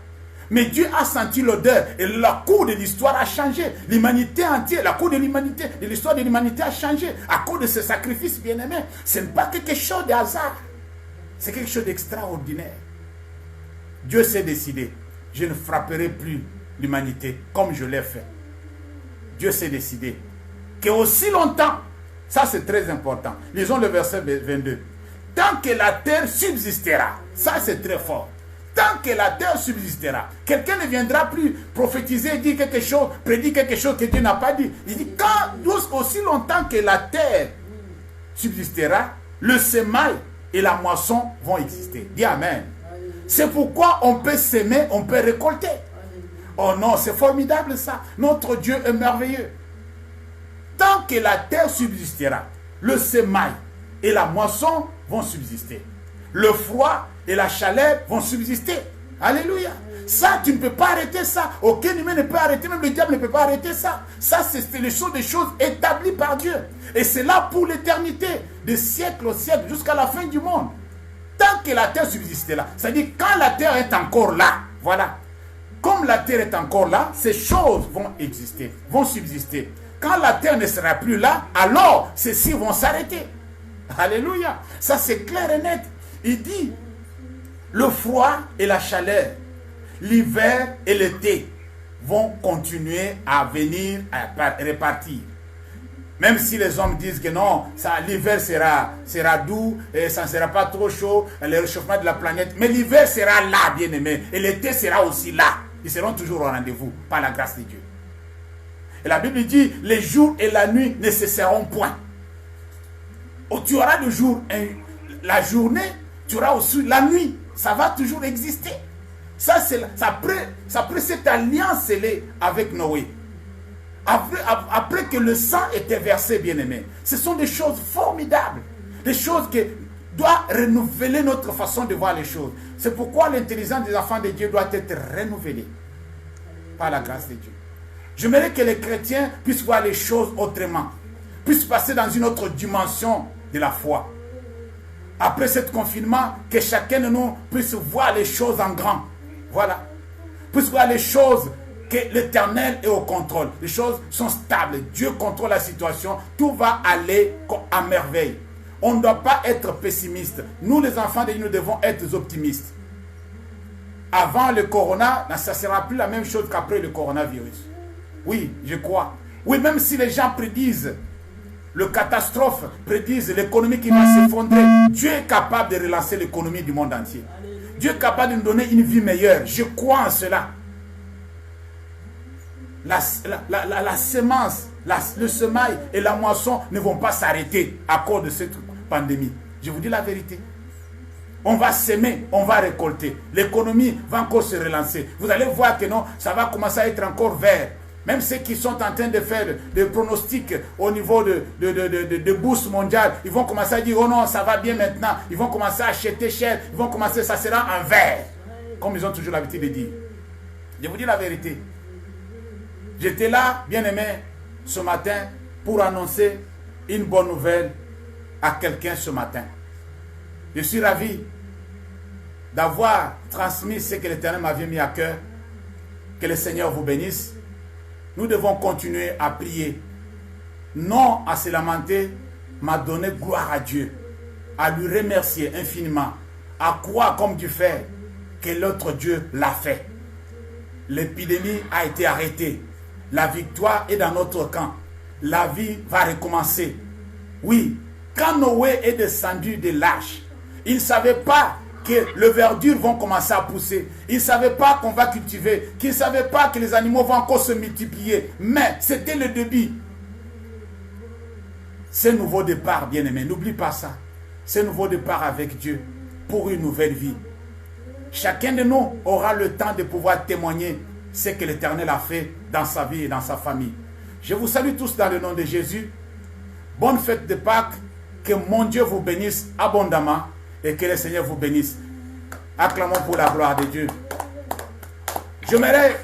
Mais Dieu a senti l'odeur et la cour de l'histoire a changé. L'humanité entière, la cour de l'humanité, de l'histoire de l'humanité a changé à cause de ce sacrifice bien-aimé. Ce n'est pas quelque chose de hasard. C'est quelque chose d'extraordinaire. Dieu s'est décidé. Je ne frapperai plus l'humanité comme je l'ai fait. Dieu s'est décidé. Que aussi longtemps, ça c'est très important. Lisons le verset 22. Tant que la terre subsistera, ça c'est très fort. Tant que la terre subsistera, quelqu'un ne viendra plus prophétiser, dire quelque chose, prédire quelque chose que Dieu n'a pas dit. Il dit, aussi longtemps que la terre subsistera, le semail et la moisson vont exister. Dis Amen. C'est pourquoi on peut s'aimer, on peut récolter. Oh non, c'est formidable ça. Notre Dieu est merveilleux. Tant que la terre subsistera, le semail et la moisson vont subsister. Le froid et la chaleur vont subsister. Alléluia. Ça, tu ne peux pas arrêter ça. Aucun humain ne peut arrêter, même le diable ne peut pas arrêter ça. Ça, c'est des choses établies par Dieu. Et c'est là pour l'éternité, de siècle au siècle, jusqu'à la fin du monde. Tant que la terre subsistera, c'est-à-dire quand la terre est encore là, voilà. Comme la terre est encore là, ces choses vont exister, vont subsister. Quand la terre ne sera plus là, alors ceux-ci vont s'arrêter. Alléluia. Ça, c'est clair et net. Il dit, le froid et la chaleur, l'hiver et l'été vont continuer à venir, à repartir. Même si les hommes disent que non, l'hiver sera doux, et ça ne sera pas trop chaud, le réchauffement de la planète. Mais l'hiver sera là, bien aimé. Et l'été sera aussi là. Ils seront toujours au rendez-vous, par la grâce de Dieu. Et la Bible dit, les jours et la nuit ne cesseront point. Oh, tu auras le jour, la journée, tu auras aussi la nuit. Ça va toujours exister. Ça, c'est après cette alliance scellée avec Noé. Après que le sang était versé, bien-aimé. Ce sont des choses formidables. Des choses qui doivent renouveler notre façon de voir les choses. C'est pourquoi l'intelligence des enfants de Dieu doit être renouvelée par la grâce de Dieu. J'aimerais que les chrétiens puissent voir les choses autrement. Puissent passer dans une autre dimension de la foi. Après ce confinement, que chacun de nous puisse voir les choses en grand. Voilà. Puisse voir les choses que l'Éternel est au contrôle. Les choses sont stables. Dieu contrôle la situation. Tout va aller à merveille. On ne doit pas être pessimiste. Nous, les enfants de Dieu, nous devons être optimistes. Avant le corona, ça ne sera plus la même chose qu'après le coronavirus. Oui, je crois. Oui, même si les gens prédisent le catastrophe, prédisent l'économie qui va s'effondrer, Dieu est capable de relancer l'économie du monde entier. Dieu est capable de nous donner une vie meilleure. Je crois en cela. La semence, le semail et la moisson ne vont pas s'arrêter à cause de cette pandémie. Je vous dis la vérité. On va s'aimer, on va récolter. L'économie va encore se relancer. Vous allez voir que non, ça va commencer à être encore vert. Même ceux qui sont en train de faire des pronostics au niveau de bourse mondiale, ils vont commencer à dire, oh non, ça va bien maintenant. Ils vont commencer à acheter cher. Ils vont commencer, ça sera en vert. Comme ils ont toujours l'habitude de dire. Je vous dis la vérité. J'étais là, bien aimé, ce matin, pour annoncer une bonne nouvelle à quelqu'un ce matin. Je suis ravi d'avoir transmis ce que l'Éternel m'avait mis à cœur. Que le Seigneur vous bénisse. Nous devons continuer à prier. Non à se lamenter, mais à donner gloire à Dieu. À lui remercier infiniment. À croire comme du fer que l'autre Dieu l'a fait. L'épidémie a été arrêtée. La victoire est dans notre camp. La vie va recommencer. Oui, quand Noé est descendu de l'arche, il ne savait pas que les verdures vont commencer à pousser. Il ne savait pas qu'on va cultiver. Qu'il ne savait pas que les animaux vont encore se multiplier. Mais c'était le début. C'est un nouveau départ, bien-aimé. N'oublie pas ça. C'est un nouveau départ avec Dieu pour une nouvelle vie. Chacun de nous aura le temps de pouvoir témoigner ce que l'Éternel a fait dans sa vie et dans sa famille. Je vous salue tous dans le nom de Jésus. Bonne fête de Pâques. Que mon Dieu vous bénisse abondamment et que le Seigneur vous bénisse. Acclamons pour la gloire de Dieu. J'aimerais,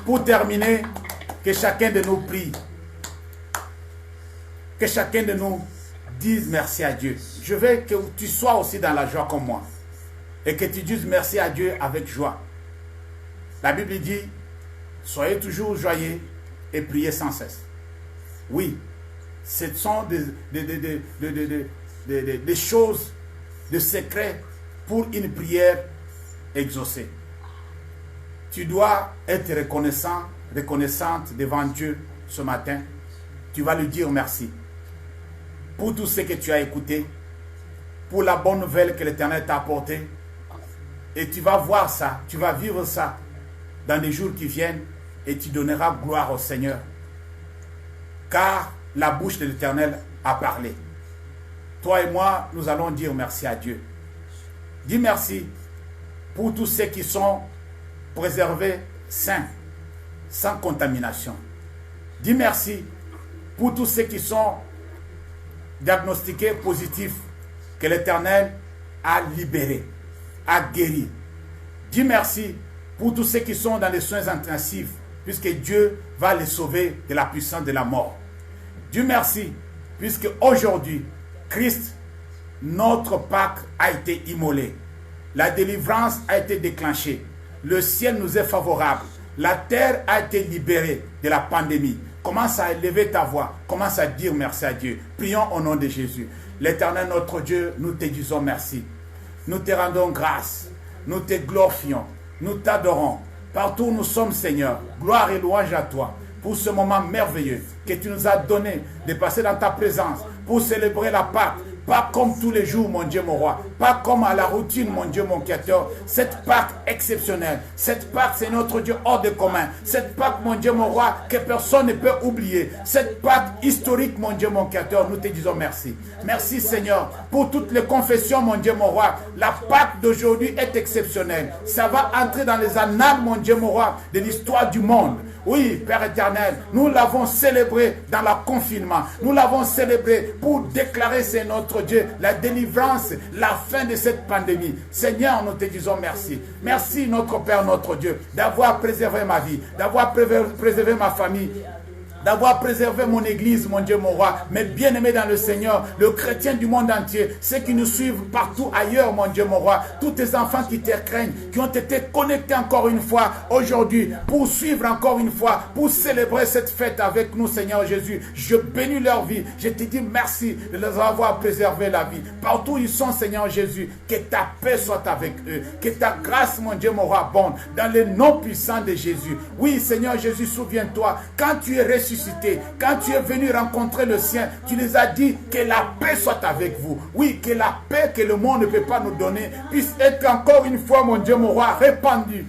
pour terminer, que chacun de nous prie. Que chacun de nous dise merci à Dieu. Je veux que tu sois aussi dans la joie comme moi. Et que tu dises merci à Dieu avec joie. La Bible dit, soyez toujours joyeux et priez sans cesse. Oui, ce sont des choses, des secrets pour une prière exaucée. Tu dois être reconnaissante devant Dieu ce matin. Tu vas lui dire merci pour tout ce que tu as écouté, pour la bonne nouvelle que l'Éternel t'a apportée. Et tu vas voir ça, tu vas vivre ça dans les jours qui viennent et tu donneras gloire au Seigneur. Car la bouche de l'Éternel a parlé. toi et moi, nous allons dire merci à Dieu. Dis merci pour tous ceux qui sont préservés, sains, sans contamination. Dis merci pour tous ceux qui sont diagnostiqués positifs, que l'Éternel a libérés, a guéri. Dis merci pour tous ceux qui sont dans les soins intensifs, puisque Dieu va les sauver de la puissance de la mort. Dis merci, puisque aujourd'hui, Christ, notre Pâque, a été immolé. La délivrance a été déclenchée. Le ciel nous est favorable. La terre a été libérée de la pandémie. Commence à élever ta voix. Commence à dire merci à Dieu. Prions au nom de Jésus. L'Éternel, notre Dieu, nous te disons merci. Nous te rendons grâce. Nous te glorifions. Nous t'adorons. Partout où nous sommes, Seigneur, gloire et louange à toi pour ce moment merveilleux que tu nous as donné de passer dans ta présence pour célébrer la Pâque. Pas comme tous les jours, mon Dieu, mon roi. Pas comme à la routine, mon Dieu, mon créateur. Cette Pâque exceptionnelle. Cette Pâque, c'est notre Dieu hors de commun. Cette Pâque, mon Dieu, mon roi, que personne ne peut oublier. Cette Pâque historique, mon Dieu, mon créateur. Nous te disons merci. Merci, Seigneur, pour toutes les confessions, mon Dieu, mon roi. La Pâque d'aujourd'hui est exceptionnelle. Ça va entrer dans les annales, mon Dieu, mon roi, de l'histoire du monde. Oui, Père éternel, nous l'avons célébré dans le confinement. Nous l'avons célébré pour déclarer, c'est notre Dieu, la délivrance, la fin de cette pandémie. Seigneur, nous te disons merci. Merci, notre Père, notre Dieu, d'avoir préservé ma vie, d'avoir préservé ma famille, d'avoir préservé mon église, mon Dieu, mon roi, mes bien-aimés dans le Seigneur, le chrétien du monde entier, ceux qui nous suivent partout ailleurs, mon Dieu, mon roi, tous tes enfants qui te craignent, qui ont été connectés encore une fois aujourd'hui, pour suivre encore une fois, pour célébrer cette fête avec nous, Seigneur Jésus. Je bénis leur vie, je te dis merci de les avoir préservé la vie. Partout où ils sont, Seigneur Jésus, que ta paix soit avec eux, que ta grâce, mon Dieu, mon roi, abonde, dans le nom puissant de Jésus. Oui, Seigneur Jésus, souviens-toi, quand tu es ressuscité, quand tu es venu rencontrer le sien, tu les as dit que la paix soit avec vous. Oui, que la paix que le monde ne peut pas nous donner puisse être encore une fois, mon Dieu, mon roi, répandue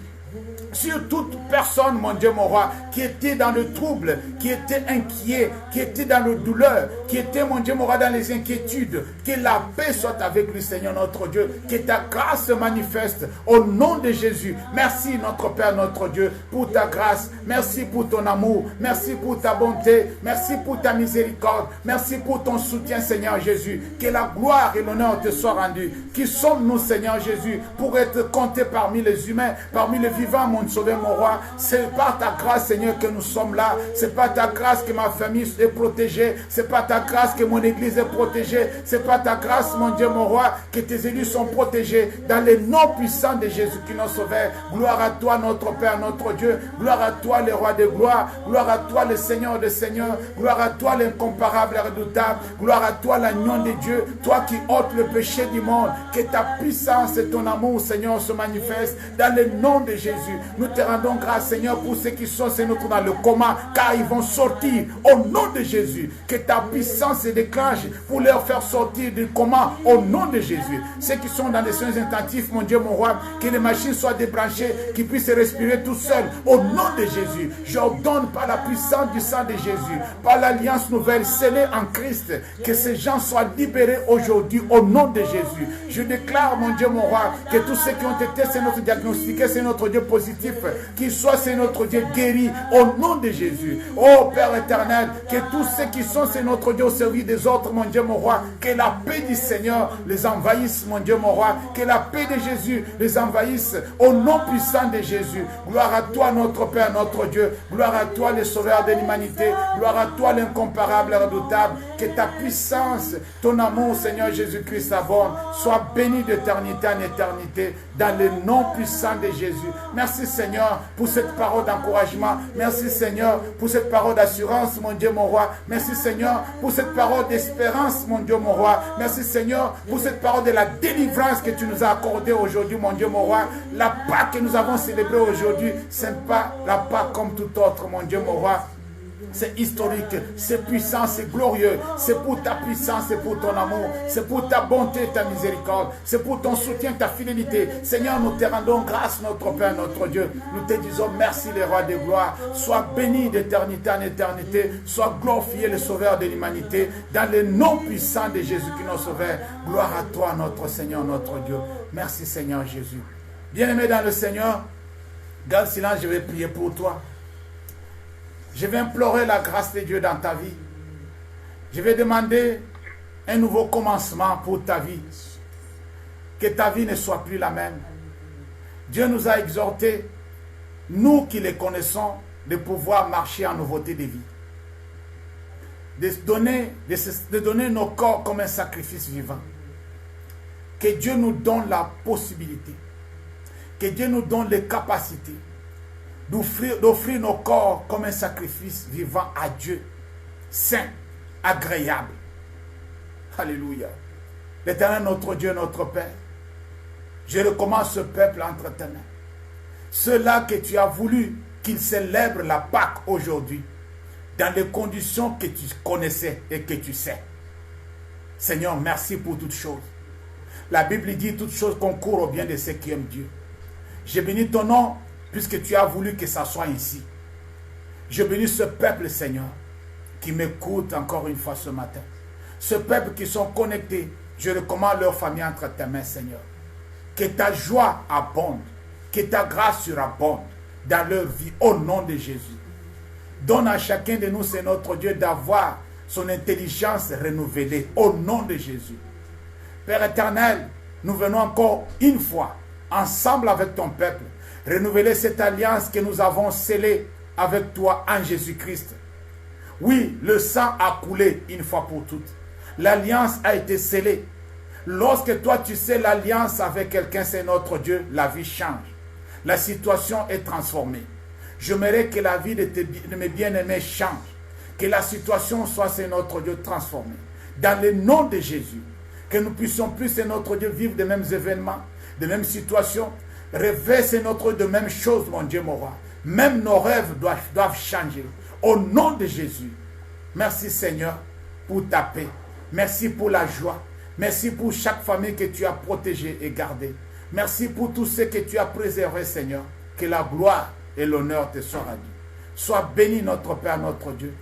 sur toute personne, mon Dieu, mon roi, qui était dans le trouble, qui était inquiet, qui était dans la douleur, qui était, mon Dieu, mon roi, dans les inquiétudes. Que la paix soit avec lui, Seigneur notre Dieu. Que ta grâce se manifeste au nom de Jésus. Merci, notre Père, notre Dieu, pour ta grâce. Merci pour ton amour. Merci pour ta bonté. Merci pour ta miséricorde. Merci pour ton soutien, Seigneur Jésus. Que la gloire et l'honneur te soient rendus. Qui sommes-nous, Seigneur Jésus, pour être comptés parmi les humains, parmi les vivants, mon Sauveur, mon roi? C'est par ta grâce, Seigneur, que nous sommes là. C'est par ta grâce que ma famille est protégée. C'est par ta grâce que mon église est protégée. C'est par ta grâce, mon Dieu, mon roi, que tes élus sont protégés dans les noms puissants de Jésus qui nous sauve. Gloire à toi, notre Père, notre Dieu. Gloire à toi, le roi de gloire. Gloire à toi, le Seigneur des seigneurs. Gloire à toi, l'incomparable et redoutable. Gloire à toi, l'agneau de Dieu. Toi qui ôtes le péché du monde. Que ta puissance et ton amour, Seigneur, se manifestent dans le nom de Jésus. Nous te rendons grâce, Seigneur, pour ceux qui sont, Seigneur, dans le coma, car ils vont sortir au nom de Jésus. Que ta puissance se déclenche pour leur faire sortir du coma au nom de Jésus. Ceux qui sont dans les soins intensifs, mon Dieu, mon roi, que les machines soient débranchées, qu'ils puissent respirer tout seuls au nom de Jésus. J'ordonne par la puissance du sang de Jésus, par l'alliance nouvelle scellée en Christ, que ces gens soient libérés aujourd'hui au nom de Jésus. Je déclare, mon Dieu, mon roi, que tous ceux qui ont été, c'est notre diagnostiqué, c'est notre Dieu positif, qu'ils soient, c'est notre Dieu guéri au nom de Jésus. Oh Père éternel, que tous ceux qui sont, c'est notre Dieu au service des autres, mon Dieu, mon roi, que la paix du Seigneur les envahisse, mon Dieu, mon roi, que la paix de Jésus les envahisse au nom puissant de Jésus. Gloire à toi, notre Père, notre Dieu. Gloire à toi, le Sauveur de l'humanité. Gloire à toi, l'incomparable et redoutable. Que ta puissance, ton amour, Seigneur Jésus-Christ, abonde, soit béni d'éternité en éternité, dans le nom puissant de Jésus. Merci, Seigneur, pour cette parole d'encouragement. Merci, Seigneur, pour cette parole d'assurance, mon Dieu, mon roi. Merci, Seigneur, pour cette parole d'espérance, mon Dieu, mon roi. Merci, Seigneur, pour cette parole de la délivrance que tu nous as accordée aujourd'hui, mon Dieu, mon roi. La Pâque que nous avons célébrée aujourd'hui, ce n'est pas la Pâque comme tout autre, mon Dieu, mon roi. C'est historique, c'est puissant, c'est glorieux. C'est pour ta puissance, c'est pour ton amour, c'est pour ta bonté, ta miséricorde, c'est pour ton soutien, ta fidélité. Seigneur, nous te rendons grâce, notre Père, notre Dieu. Nous te disons merci, les rois de gloire. Sois béni d'éternité en éternité. Sois glorifié, le Sauveur de l'humanité. Dans le nom puissant de Jésus qui nous sauve. Gloire à toi, notre Seigneur, notre Dieu. Merci, Seigneur Jésus. Bien-aimé dans le Seigneur, garde silence, je vais prier pour toi. Je vais implorer la grâce de Dieu dans ta vie. Je vais demander un nouveau commencement pour ta vie. Que ta vie ne soit plus la même. Dieu nous a exhortés, nous qui les connaissons, de pouvoir marcher en nouveauté de vie. De donner nos corps comme un sacrifice vivant. Que Dieu nous donne la possibilité. Que Dieu nous donne les capacités d'offrir nos corps comme un sacrifice vivant à Dieu, saint, agréable. Alléluia. L'Éternel, notre Dieu, notre Père, je recommande ce peuple entre tes mains. Ceux-là que tu as voulu qu'ils célèbrent la Pâque aujourd'hui, dans les conditions que tu connaissais et que tu sais. Seigneur, merci pour toutes choses. La Bible dit toutes choses concourent au bien de ceux qui aiment Dieu. Je bénis ton nom, puisque tu as voulu que ça soit ici. Je bénis ce peuple, Seigneur, qui m'écoute encore une fois ce matin. Ce peuple qui sont connectés, je recommande leur famille entre tes mains, Seigneur. Que ta joie abonde, que ta grâce surabonde dans leur vie, au nom de Jésus. Donne à chacun de nous, c'est notre Dieu, d'avoir son intelligence renouvelée, au nom de Jésus. Père éternel, nous venons encore une fois, ensemble avec ton peuple, renouveler cette alliance que nous avons scellée avec toi en Jésus-Christ. Oui, le sang a coulé une fois pour toutes. L'alliance a été scellée. Lorsque toi tu scelles l'alliance avec quelqu'un, c'est notre Dieu, la vie change. La situation est transformée. J'aimerais que la vie de mes bien-aimés change. Que la situation soit, c'est notre Dieu, transformée. Dans le nom de Jésus. Que nous puissions plus, c'est notre Dieu, vivre des mêmes événements, des mêmes situations. Rêver, c'est notre de même chose, mon Dieu, mon roi. Même nos rêves doivent changer. Au nom de Jésus. Merci, Seigneur, pour ta paix. Merci pour la joie. Merci pour chaque famille que tu as protégée et gardée. Merci pour tous ceux que tu as préservés, Seigneur. Que la gloire et l'honneur te soient rendus. Sois béni, notre Père, notre Dieu.